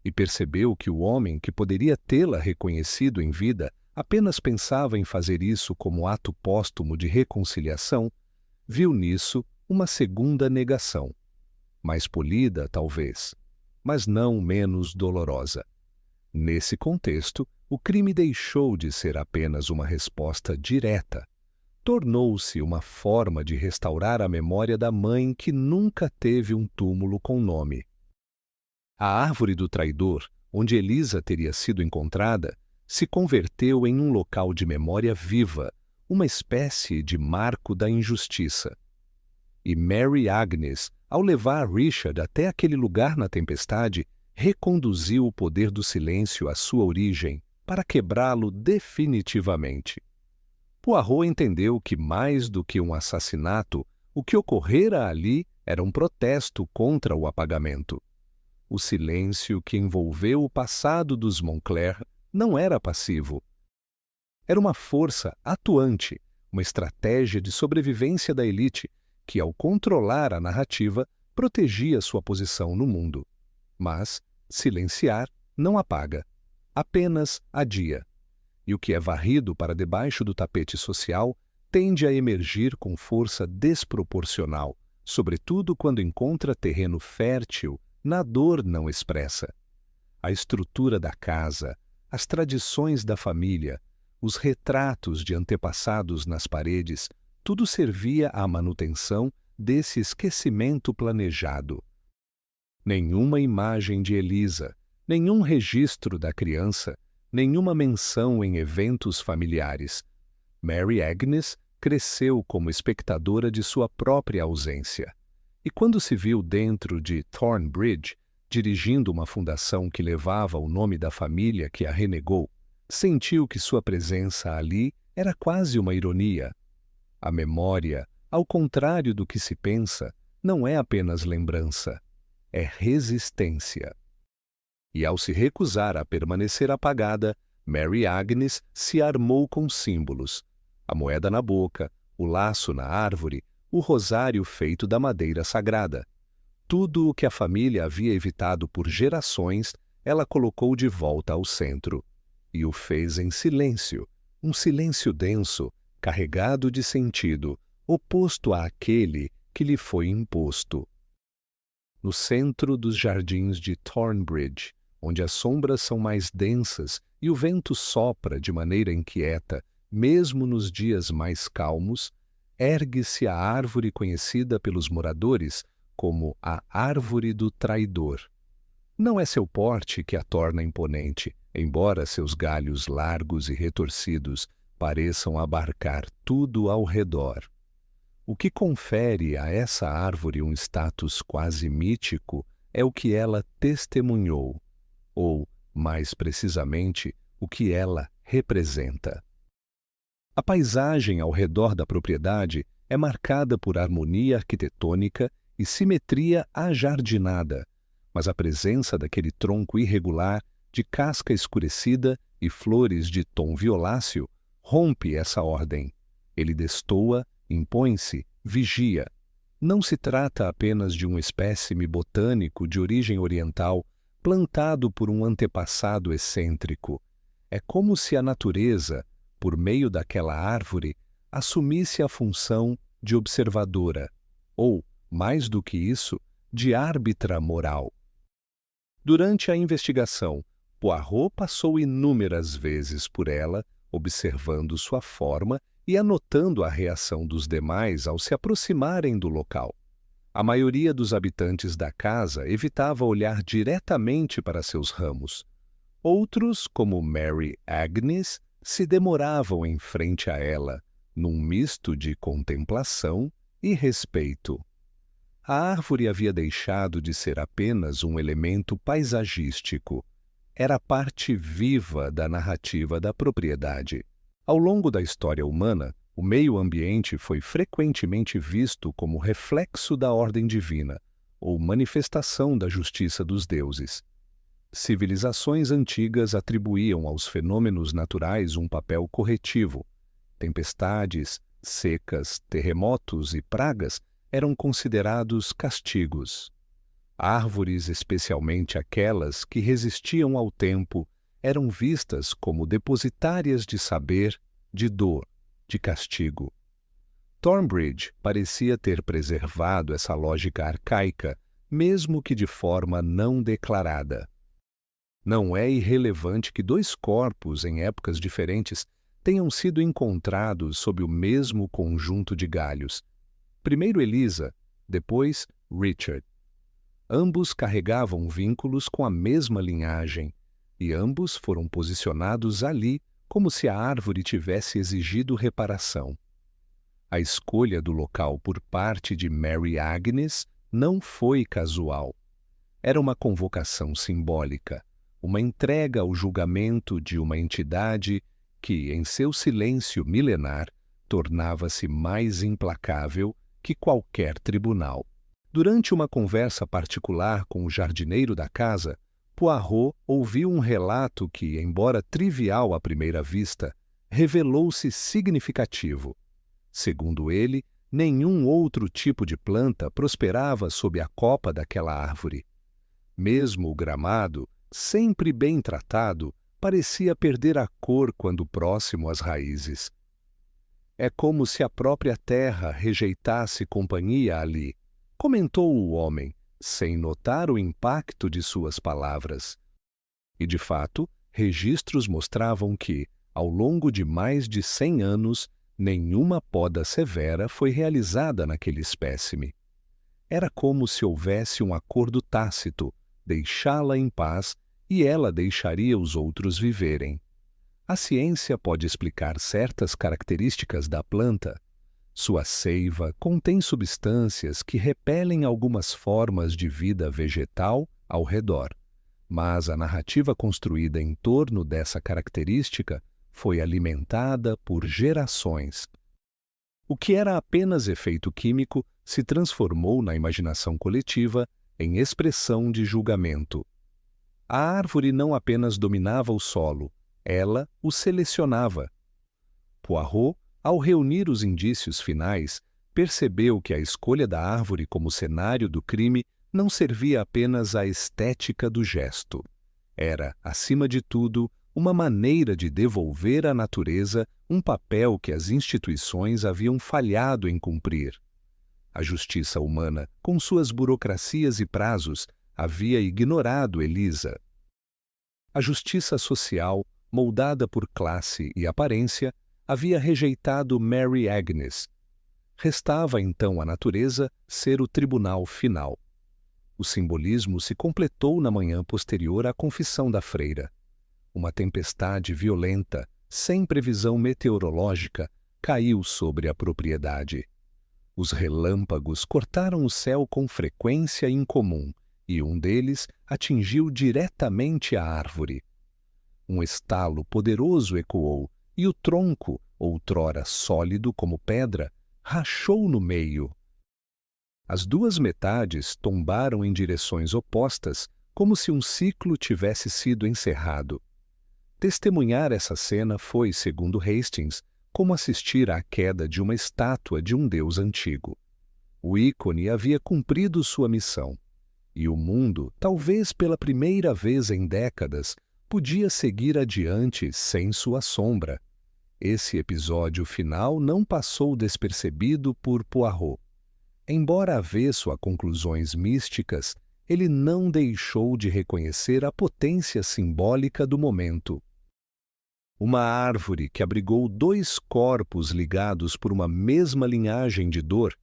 e percebeu que o homem que poderia tê-la reconhecido em vida apenas pensava em fazer isso como ato póstumo de reconciliação, viu nisso uma segunda negação. Mais polida, talvez, mas não menos dolorosa. Nesse contexto, o crime deixou de ser apenas uma resposta direta. tornou-se uma forma de restaurar a memória da mãe que nunca teve um túmulo com nome. A árvore do traidor, onde Elisa teria sido encontrada, se converteu em um local de memória viva, uma espécie de marco da injustiça. E Mary Agnes, ao levar Richard até aquele lugar na tempestade, reconduziu o poder do silêncio à sua origem, para quebrá-lo definitivamente. Poirot entendeu que, mais do que um assassinato, o que ocorrera ali era um protesto contra o apagamento. O silêncio que envolveu o passado dos Montclair não era passivo. Era uma força atuante, uma estratégia de sobrevivência da elite que, ao controlar a narrativa, protegia sua posição no mundo. Mas silenciar não apaga, apenas adia. E o que é varrido para debaixo do tapete social tende a emergir com força desproporcional, sobretudo quando encontra terreno fértil na dor não expressa. A estrutura da casa, as tradições da família, os retratos de antepassados nas paredes, tudo servia à manutenção desse esquecimento planejado. Nenhuma imagem de Elisa, nenhum registro da criança, nenhuma menção em eventos familiares. Mary Agnes cresceu como espectadora de sua própria ausência. E quando se viu dentro de Thornbridge, dirigindo uma fundação que levava o nome da família que a renegou, sentiu que sua presença ali era quase uma ironia. A memória, ao contrário do que se pensa, não é apenas lembrança, é resistência. E ao se recusar a permanecer apagada, Mary Agnes se armou com símbolos: a moeda na boca, o laço na árvore, o rosário feito da madeira sagrada. Tudo o que a família havia evitado por gerações, ela colocou de volta ao centro. E o fez em silêncio, um silêncio denso, carregado de sentido, oposto àquele que lhe foi imposto. No centro dos jardins de Thornbridge, onde as sombras são mais densas e o vento sopra de maneira inquieta, mesmo nos dias mais calmos, ergue-se a árvore conhecida pelos moradores como a Árvore do Traidor. Não é seu porte que a torna imponente, embora seus galhos largos e retorcidos pareçam abarcar tudo ao redor. O que confere a essa árvore um status quase mítico é o que ela testemunhou, ou, mais precisamente, o que ela representa. A paisagem ao redor da propriedade é marcada por harmonia arquitetônica e simetria ajardinada, mas a presença daquele tronco irregular, de casca escurecida e flores de tom violáceo, rompe essa ordem. Ele destoa, impõe-se, vigia. Não se trata apenas de um espécime botânico de origem oriental plantado por um antepassado excêntrico. É como se a natureza, por meio daquela árvore, assumisse a função de observadora, ou, mais do que isso, de árbitra moral. Durante a investigação, Poirot passou inúmeras vezes por ela, observando sua forma e anotando a reação dos demais ao se aproximarem do local. A maioria dos habitantes da casa evitava olhar diretamente para seus ramos. Outros, como Mary Agnes, se demoravam em frente a ela, num misto de contemplação e respeito. A árvore havia deixado de ser apenas um elemento paisagístico. Era parte viva da narrativa da propriedade. Ao longo da história humana, o meio ambiente foi frequentemente visto como reflexo da ordem divina, ou manifestação da justiça dos deuses. Civilizações antigas atribuíam aos fenômenos naturais um papel corretivo. Tempestades, secas, terremotos e pragas eram considerados castigos. Árvores, especialmente aquelas que resistiam ao tempo, eram vistas como depositárias de saber, de dor, de castigo. Thornbridge parecia ter preservado essa lógica arcaica, mesmo que de forma não declarada. Não é irrelevante que dois corpos, em épocas diferentes, tenham sido encontrados sob o mesmo conjunto de galhos. Primeiro Eliza, depois Richard. Ambos carregavam vínculos com a mesma linhagem, e ambos foram posicionados ali como se a árvore tivesse exigido reparação. A escolha do local por parte de Mary Agnes não foi casual. Era uma convocação simbólica, uma entrega ao julgamento de uma entidade que, em seu silêncio milenar, tornava-se mais implacável que qualquer tribunal. Durante uma conversa particular com o jardineiro da casa, Poirot ouviu um relato que, embora trivial à primeira vista, revelou-se significativo. Segundo ele, nenhum outro tipo de planta prosperava sob a copa daquela árvore. Mesmo o gramado, sempre bem tratado, parecia perder a cor quando próximo às raízes. É como se a própria terra rejeitasse companhia ali, comentou o homem, sem notar o impacto de suas palavras. E, de fato, registros mostravam que, ao longo de mais de 100 anos, nenhuma poda severa foi realizada naquele espécime. Era como se houvesse um acordo tácito, deixá-la em paz e ela deixaria os outros viverem. A ciência pode explicar certas características da planta. Sua seiva contém substâncias que repelem algumas formas de vida vegetal ao redor, mas a narrativa construída em torno dessa característica foi alimentada por gerações. O que era apenas efeito químico se transformou na imaginação coletiva em expressão de julgamento. A árvore não apenas dominava o solo, ela o selecionava. Poirot, ao reunir os indícios finais, percebeu que a escolha da árvore como cenário do crime não servia apenas à estética do gesto. Era, acima de tudo, uma maneira de devolver à natureza um papel que as instituições haviam falhado em cumprir. A justiça humana, com suas burocracias e prazos, havia ignorado Eliza. A justiça social, moldada por classe e aparência, havia rejeitado Mary Agnes. Restava então à natureza ser o tribunal final. O simbolismo se completou na manhã posterior à confissão da freira. Uma tempestade violenta, sem previsão meteorológica, caiu sobre a propriedade. Os relâmpagos cortaram o céu com frequência incomum, e um deles atingiu diretamente a árvore. Um estalo poderoso ecoou, e o tronco, outrora sólido como pedra, rachou no meio. As duas metades tombaram em direções opostas, como se um ciclo tivesse sido encerrado. Testemunhar essa cena foi, segundo Hastings, como assistir à queda de uma estátua de um deus antigo. O ícone havia cumprido sua missão, e o mundo, talvez pela primeira vez em décadas, podia seguir adiante sem sua sombra. Esse episódio final não passou despercebido por Poirot. Embora avesso a conclusões místicas, ele não deixou de reconhecer a potência simbólica do momento. Uma árvore que abrigou dois corpos ligados por uma mesma linhagem de dor,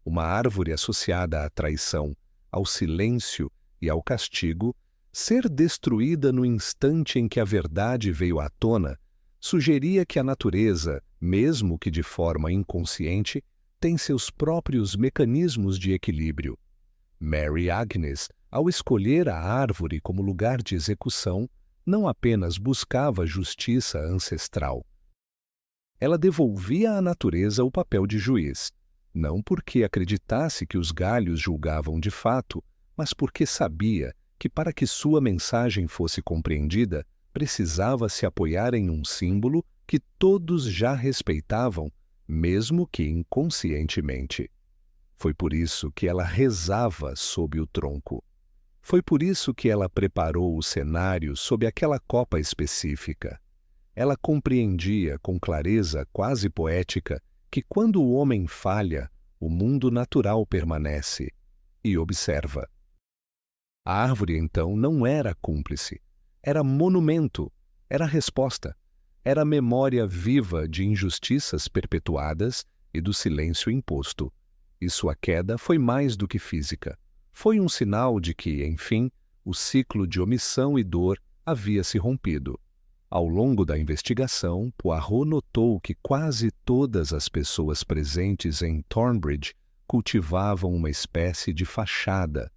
uma árvore associada à traição, ao silêncio e ao castigo, ser destruída no instante em que a verdade veio à tona, sugeria que a natureza, mesmo que de forma inconsciente, tem seus próprios mecanismos de equilíbrio. Mary Agnes, ao escolher a árvore como lugar de execução, não apenas buscava justiça ancestral. Ela devolvia à natureza o papel de juiz, não porque acreditasse que os galhos julgavam de fato, mas porque sabia que para que sua mensagem fosse compreendida, precisava se apoiar em um símbolo que todos já respeitavam, mesmo que inconscientemente. Foi por isso que ela rezava sob o tronco. Foi por isso que ela preparou o cenário sob aquela copa específica. Ela compreendia com clareza quase poética que quando o homem falha, o mundo natural permanece. E observa. A árvore, então, não era cúmplice. Era monumento. Era resposta. era a memória viva de injustiças perpetuadas e do silêncio imposto. E sua queda foi mais do que física. Foi um sinal de que, enfim, o ciclo de omissão e dor havia se rompido. Ao longo da investigação, Poirot notou que quase todas as pessoas presentes em Thornbridge cultivavam uma espécie de fachada,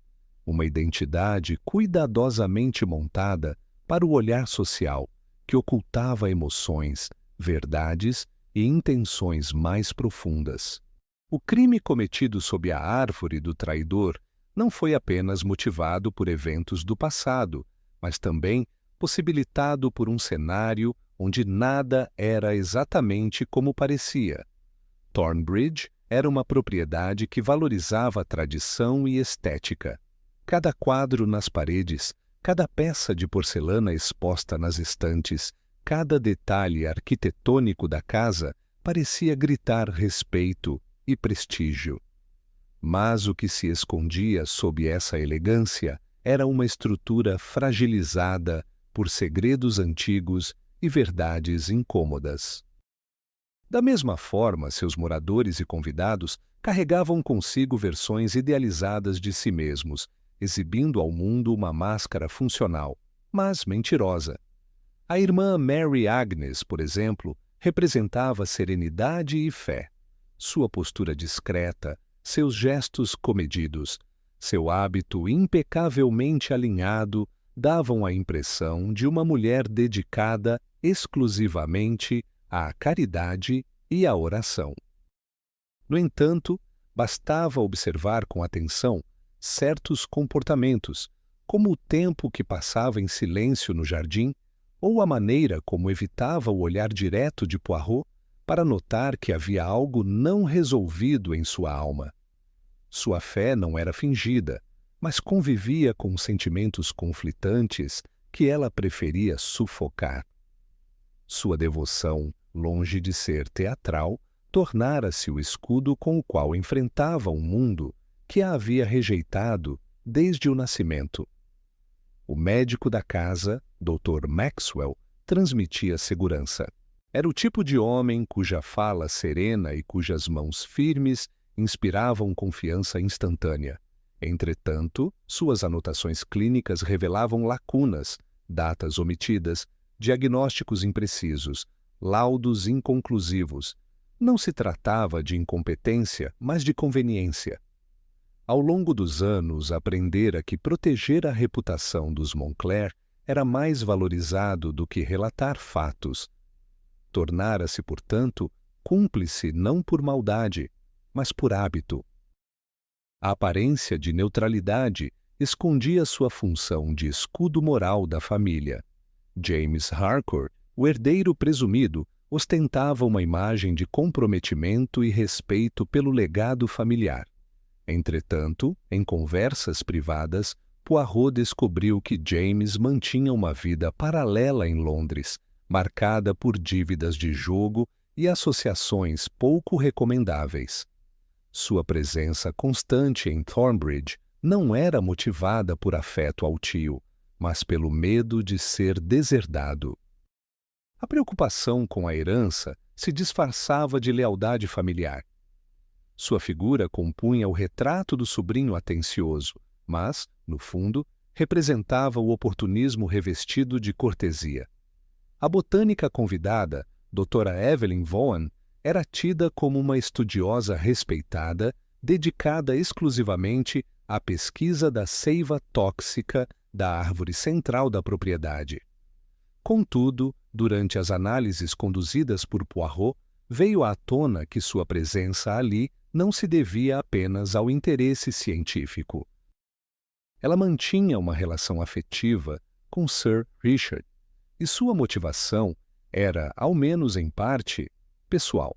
uma identidade cuidadosamente montada para o olhar social, que ocultava emoções, verdades e intenções mais profundas. O crime cometido sob a árvore do traidor não foi apenas motivado por eventos do passado, mas também possibilitado por um cenário onde nada era exatamente como parecia. Thornbridge era uma propriedade que valorizava a tradição e estética. Cada quadro nas paredes, cada peça de porcelana exposta nas estantes, cada detalhe arquitetônico da casa parecia gritar respeito e prestígio. Mas o que se escondia sob essa elegância era uma estrutura fragilizada por segredos antigos e verdades incômodas. Da mesma forma, seus moradores e convidados carregavam consigo versões idealizadas de si mesmos, exibindo ao mundo uma máscara funcional, mas mentirosa. A irmã Mary Agnes, por exemplo, representava serenidade e fé. Sua postura discreta, seus gestos comedidos, seu hábito impecavelmente alinhado davam a impressão de uma mulher dedicada exclusivamente à caridade e à oração. No entanto, bastava observar com atenção certos comportamentos, como o tempo que passava em silêncio no jardim ou a maneira como evitava o olhar direto de Poirot, para notar que havia algo não resolvido em sua alma. Sua fé não era fingida, mas convivia com sentimentos conflitantes que ela preferia sufocar. Sua devoção, longe de ser teatral, tornara-se o escudo com o qual enfrentava um mundo que a havia rejeitado desde o nascimento. O médico da casa, Dr. Maxwell, transmitia segurança. Era o tipo de homem cuja fala serena e cujas mãos firmes inspiravam confiança instantânea. Entretanto, suas anotações clínicas revelavam lacunas, datas omitidas, diagnósticos imprecisos, laudos inconclusivos. Não se tratava de incompetência, mas de conveniência. Ao longo dos anos, aprendera que proteger a reputação dos Moncler era mais valorizado do que relatar fatos. Tornara-se, portanto, cúmplice não por maldade, mas por hábito. A aparência de neutralidade escondia sua função de escudo moral da família. James Harcourt, o herdeiro presumido, ostentava uma imagem de comprometimento e respeito pelo legado familiar. Entretanto, em conversas privadas, Poirot descobriu que James mantinha uma vida paralela em Londres, marcada por dívidas de jogo e associações pouco recomendáveis. Sua presença constante em Thornbridge não era motivada por afeto ao tio, mas pelo medo de ser deserdado. A preocupação com a herança se disfarçava de lealdade familiar. Sua figura compunha o retrato do sobrinho atencioso, mas, no fundo, representava o oportunismo revestido de cortesia. A botânica convidada, Dra. Evelyn Vaughan, era tida como uma estudiosa respeitada, dedicada exclusivamente à pesquisa da seiva tóxica da árvore central da propriedade. Contudo, durante as análises conduzidas por Poirot, veio à tona que sua presença ali não se devia apenas ao interesse científico. Ela mantinha uma relação afetiva com Sir Richard, e sua motivação era, ao menos em parte, pessoal.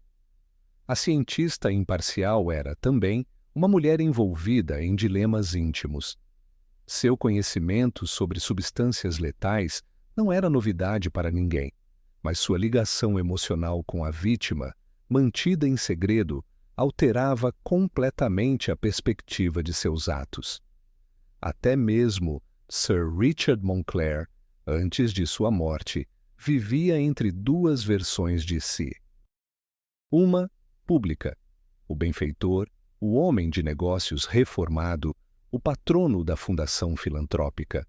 A cientista imparcial era, também, uma mulher envolvida em dilemas íntimos. Seu conhecimento sobre substâncias letais não era novidade para ninguém, mas sua ligação emocional com a vítima, mantida em segredo, alterava completamente a perspectiva de seus atos. Até mesmo Sir Richard Moncler, antes de sua morte, vivia entre duas versões de si. Uma, pública, o benfeitor, o homem de negócios reformado, o patrono da fundação filantrópica.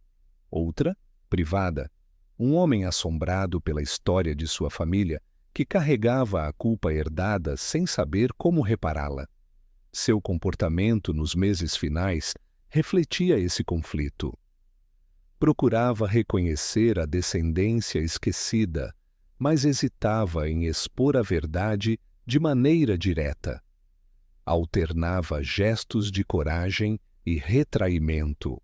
Outra, privada, um homem assombrado pela história de sua família, que carregava a culpa herdada sem saber como repará-la. Seu comportamento nos meses finais refletia esse conflito. Procurava reconhecer a descendência esquecida, mas hesitava em expor a verdade de maneira direta. Alternava gestos de coragem e retraimento.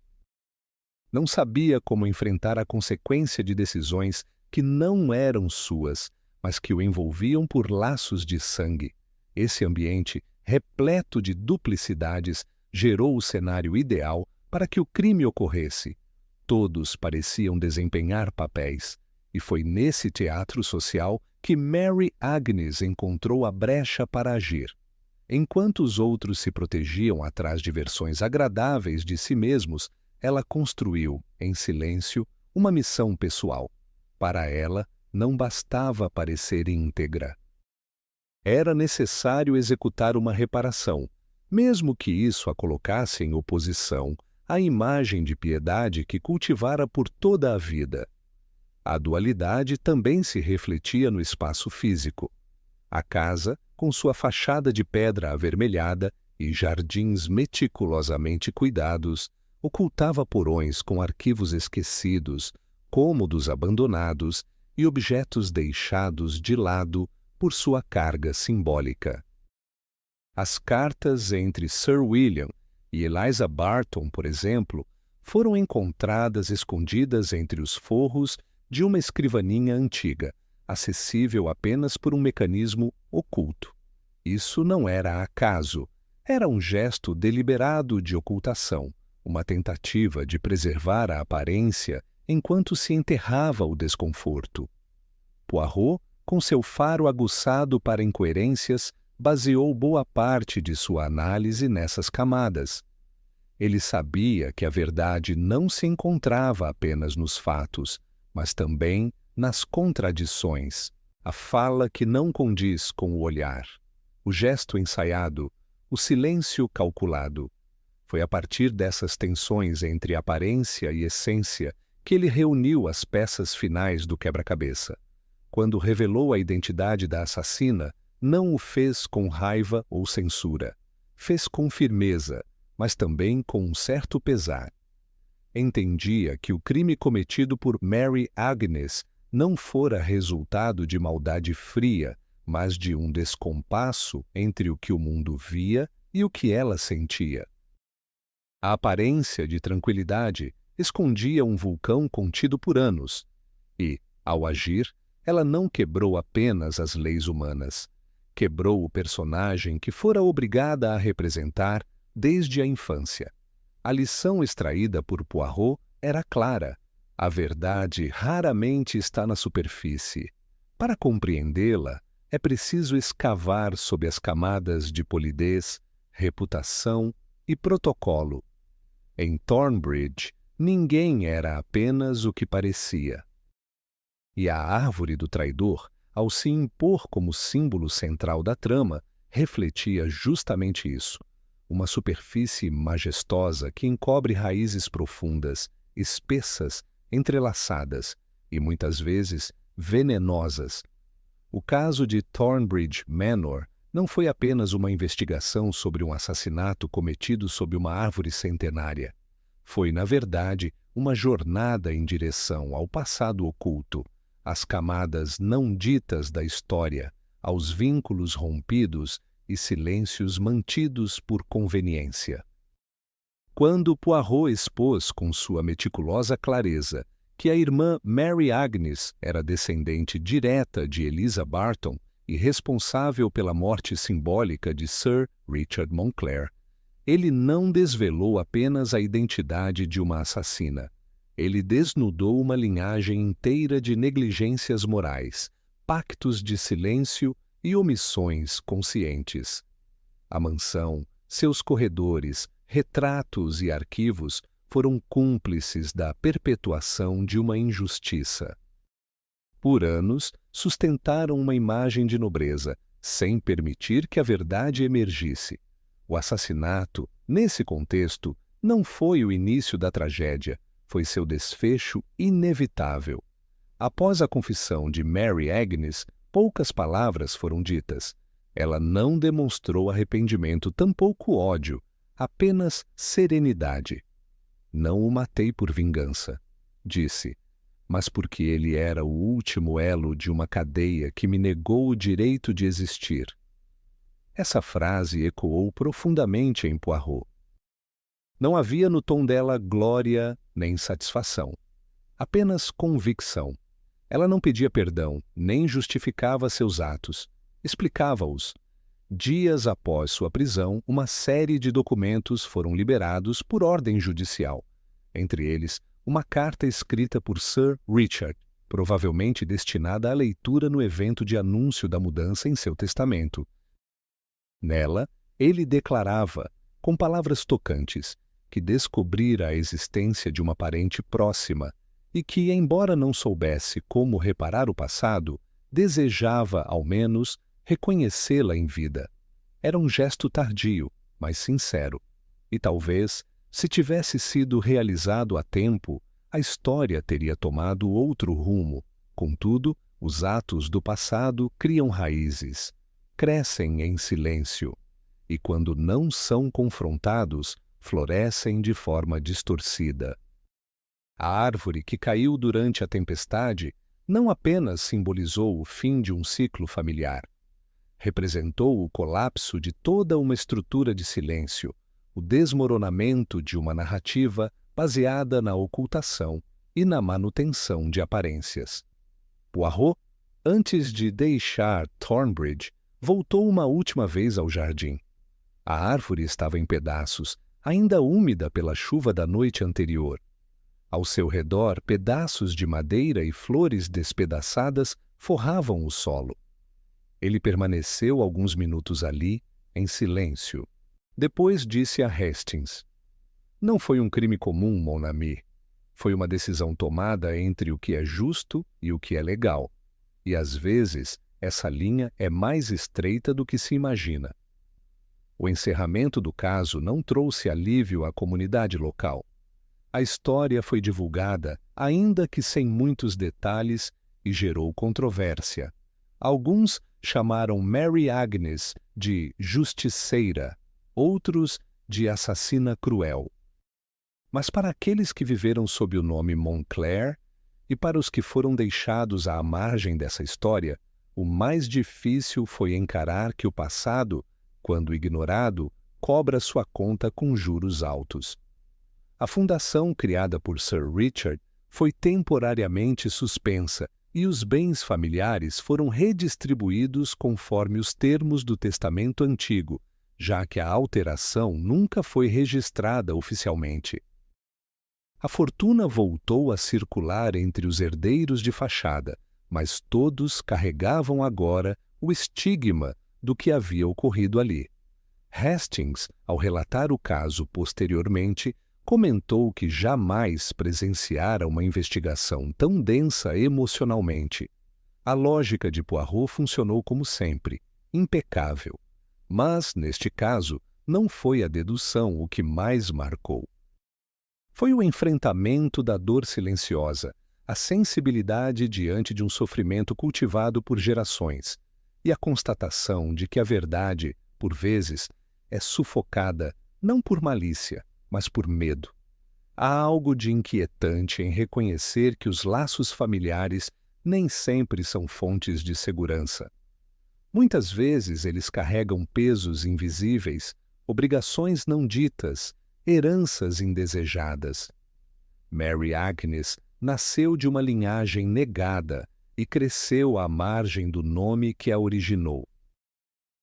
Não sabia como enfrentar a consequência de decisões que não eram suas, mas que o envolviam por laços de sangue. Esse ambiente, repleto de duplicidades, gerou o cenário ideal para que o crime ocorresse. Todos pareciam desempenhar papéis, e foi nesse teatro social que Mary Agnes encontrou a brecha para agir. Enquanto os outros se protegiam atrás de versões agradáveis de si mesmos, ela construiu, em silêncio, uma missão pessoal. Para ela, não bastava parecer íntegra. Era necessário executar uma reparação, mesmo que isso a colocasse em oposição à imagem de piedade que cultivara por toda a vida. A dualidade também se refletia no espaço físico. A casa, com sua fachada de pedra avermelhada e jardins meticulosamente cuidados, ocultava porões com arquivos esquecidos, cômodos abandonados e objetos deixados de lado por sua carga simbólica. As cartas entre Sir William e Eliza Barton, por exemplo, foram encontradas escondidas entre os forros de uma escrivaninha antiga, acessível apenas por um mecanismo oculto. Isso não era acaso, era um gesto deliberado de ocultação, uma tentativa de preservar a aparência enquanto se enterrava o desconforto. Poirot, com seu faro aguçado para incoerências, baseou boa parte de sua análise nessas camadas. Ele sabia que a verdade não se encontrava apenas nos fatos, mas também nas contradições, a fala que não condiz com o olhar, o gesto ensaiado, o silêncio calculado. Foi a partir dessas tensões entre aparência e essência que ele reuniu as peças finais do quebra-cabeça. Quando revelou a identidade da assassina, não o fez com raiva ou censura. Fez com firmeza, mas também com um certo pesar. Entendia que o crime cometido por Mary Agnes não fora resultado de maldade fria, mas de um descompasso entre o que o mundo via e o que ela sentia. A aparência de tranquilidade escondia um vulcão contido por anos, e, ao agir, ela não quebrou apenas as leis humanas. Quebrou o personagem que fora obrigada a representar desde a infância. A lição extraída por Poirot era clara. A verdade raramente está na superfície. Para compreendê-la, é preciso escavar sob as camadas de polidez, reputação e protocolo. Em Thornbridge, ninguém era apenas o que parecia. E a árvore do traidor, ao se impor como símbolo central da trama, refletia justamente isso. Uma superfície majestosa que encobre raízes profundas, espessas, entrelaçadas e, muitas vezes, venenosas. O caso de Thornbridge Manor não foi apenas uma investigação sobre um assassinato cometido sob uma árvore centenária. Foi, na verdade, uma jornada em direção ao passado oculto, às camadas não ditas da história, aos vínculos rompidos e silêncios mantidos por conveniência. Quando Poirot expôs com sua meticulosa clareza que a irmã Mary Agnes era descendente direta de Eliza Barton e responsável pela morte simbólica de Sir Richard Moncler, ele não desvelou apenas a identidade de uma assassina. Ele desnudou uma linhagem inteira de negligências morais, pactos de silêncio e omissões conscientes. A mansão, seus corredores, retratos e arquivos foram cúmplices da perpetuação de uma injustiça. Por anos, sustentaram uma imagem de nobreza, sem permitir que a verdade emergisse. O assassinato, nesse contexto, não foi o início da tragédia, foi seu desfecho inevitável. Após a confissão de Mary Agnes, poucas palavras foram ditas. Ela não demonstrou arrependimento, tampouco ódio, apenas serenidade. Não o matei por vingança, disse, mas porque ele era o último elo de uma cadeia que me negou o direito de existir. Essa frase ecoou profundamente em Poirot. Não havia no tom dela glória nem satisfação, apenas convicção. Ela não pedia perdão, nem justificava seus atos, explicava-os. Dias após sua prisão, uma série de documentos foram liberados por ordem judicial. Entre eles, uma carta escrita por Sir Richard, provavelmente destinada à leitura no evento de anúncio da mudança em seu testamento. Nela, ele declarava, com palavras tocantes, que descobrira a existência de uma parente próxima e que, embora não soubesse como reparar o passado, desejava, ao menos, reconhecê-la em vida. Era um gesto tardio, mas sincero. E talvez, se tivesse sido realizado a tempo, a história teria tomado outro rumo. Contudo, os atos do passado criam raízes, crescem em silêncio, e quando não são confrontados, florescem de forma distorcida. A árvore que caiu durante a tempestade não apenas simbolizou o fim de um ciclo familiar. Representou o colapso de toda uma estrutura de silêncio, o desmoronamento de uma narrativa baseada na ocultação e na manutenção de aparências. Poirot, antes de deixar Thornbridge, voltou uma última vez ao jardim. A árvore estava em pedaços, ainda úmida pela chuva da noite anterior. Ao seu redor, pedaços de madeira e flores despedaçadas forravam o solo. Ele permaneceu alguns minutos ali, em silêncio. Depois disse a Hastings: "Não foi um crime comum, mon ami. Foi uma decisão tomada entre o que é justo e o que é legal. E às vezes, essa linha é mais estreita do que se imagina." O encerramento do caso não trouxe alívio à comunidade local. A história foi divulgada, ainda que sem muitos detalhes, e gerou controvérsia. Alguns chamaram Mary Agnes de justiceira, outros de assassina cruel. Mas para aqueles que viveram sob o nome Montclair e para os que foram deixados à margem dessa história, o mais difícil foi encarar que o passado, quando ignorado, cobra sua conta com juros altos. A fundação criada por Sir Richard foi temporariamente suspensa e os bens familiares foram redistribuídos conforme os termos do testamento antigo, já que a alteração nunca foi registrada oficialmente. A fortuna voltou a circular entre os herdeiros de fachada, mas todos carregavam agora o estigma do que havia ocorrido ali. Hastings, ao relatar o caso posteriormente, comentou que jamais presenciara uma investigação tão densa emocionalmente. A lógica de Poirot funcionou como sempre, impecável. Mas, neste caso, não foi a dedução o que mais marcou. Foi o enfrentamento da dor silenciosa, a sensibilidade diante de um sofrimento cultivado por gerações, e a constatação de que a verdade, por vezes, é sufocada não por malícia, mas por medo. Há algo de inquietante em reconhecer que os laços familiares nem sempre são fontes de segurança. Muitas vezes eles carregam pesos invisíveis, obrigações não ditas, heranças indesejadas. Mary Agnes nasceu de uma linhagem negada e cresceu à margem do nome que a originou.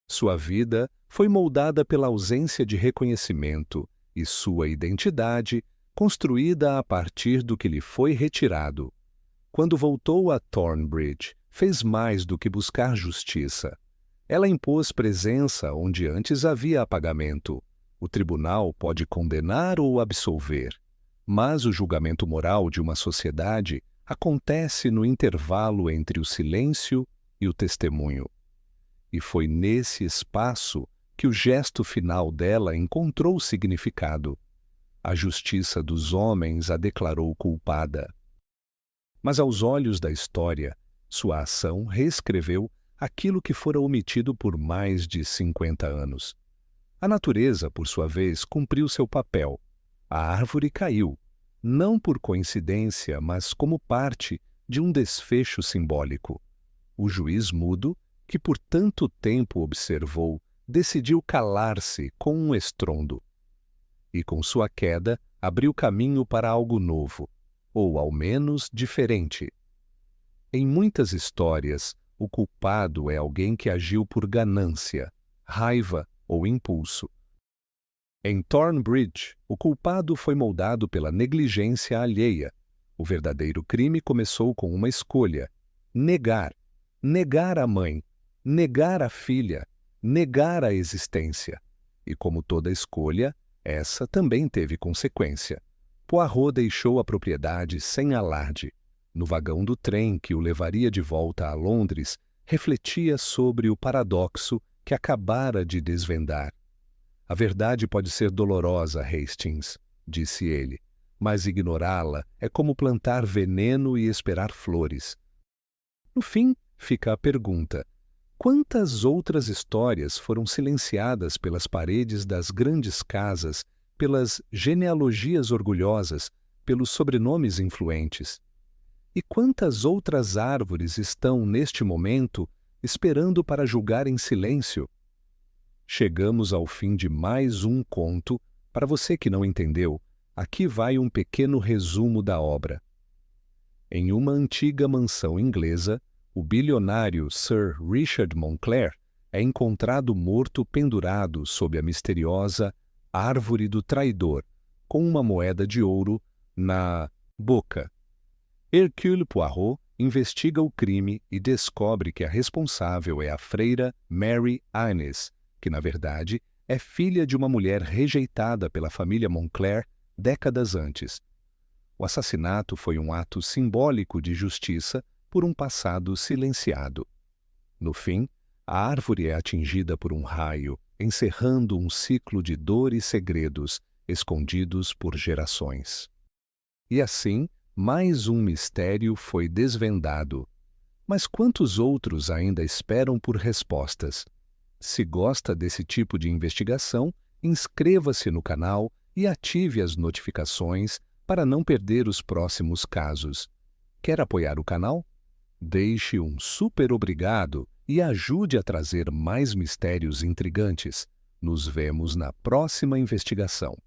Sua vida foi moldada pela ausência de reconhecimento e sua identidade construída a partir do que lhe foi retirado. Quando voltou a Thornbridge, fez mais do que buscar justiça. Ela impôs presença onde antes havia apagamento. O tribunal pode condenar ou absolver, mas o julgamento moral de uma sociedade acontece no intervalo entre o silêncio e o testemunho. E foi nesse espaço que o gesto final dela encontrou significado. A justiça dos homens a declarou culpada. Mas aos olhos da história, sua ação reescreveu aquilo que fora omitido por mais de 50 anos. A natureza, por sua vez, cumpriu seu papel. A árvore caiu, não por coincidência, mas como parte de um desfecho simbólico. O juiz mudo, que por tanto tempo observou, decidiu calar-se com um estrondo. E com sua queda, abriu caminho para algo novo, ou ao menos diferente. Em muitas histórias, o culpado é alguém que agiu por ganância, raiva ou impulso. Em Thornbridge, o culpado foi moldado pela negligência alheia. O verdadeiro crime começou com uma escolha: negar. Negar a mãe, negar a filha, negar a existência. E como toda escolha, essa também teve consequência. Poirot deixou a propriedade sem alarde. No vagão do trem que o levaria de volta a Londres, refletia sobre o paradoxo que acabara de desvendar. A verdade pode ser dolorosa, Hastings, disse ele, mas ignorá-la é como plantar veneno e esperar flores. No fim, fica a pergunta: quantas outras histórias foram silenciadas pelas paredes das grandes casas, pelas genealogias orgulhosas, pelos sobrenomes influentes? E quantas outras árvores estão, neste momento, esperando para julgar em silêncio? Chegamos ao fim de mais um conto. Para você que não entendeu, aqui vai um pequeno resumo da obra. Em uma antiga mansão inglesa, o bilionário Sir Richard Moncler é encontrado morto pendurado sob a misteriosa Árvore do Traidor, com uma moeda de ouro na boca. Hercule Poirot investiga o crime e descobre que a responsável é a freira Mary Innes, que, na verdade, é filha de uma mulher rejeitada pela família Moncler décadas antes. O assassinato foi um ato simbólico de justiça por um passado silenciado. No fim, a árvore é atingida por um raio, encerrando um ciclo de dor e segredos escondidos por gerações. E assim, mais um mistério foi desvendado. Mas quantos outros ainda esperam por respostas? Se gosta desse tipo de investigação, inscreva-se no canal e ative as notificações para não perder os próximos casos. Quer apoiar o canal? Deixe um super obrigado e ajude a trazer mais mistérios intrigantes. Nos vemos na próxima investigação.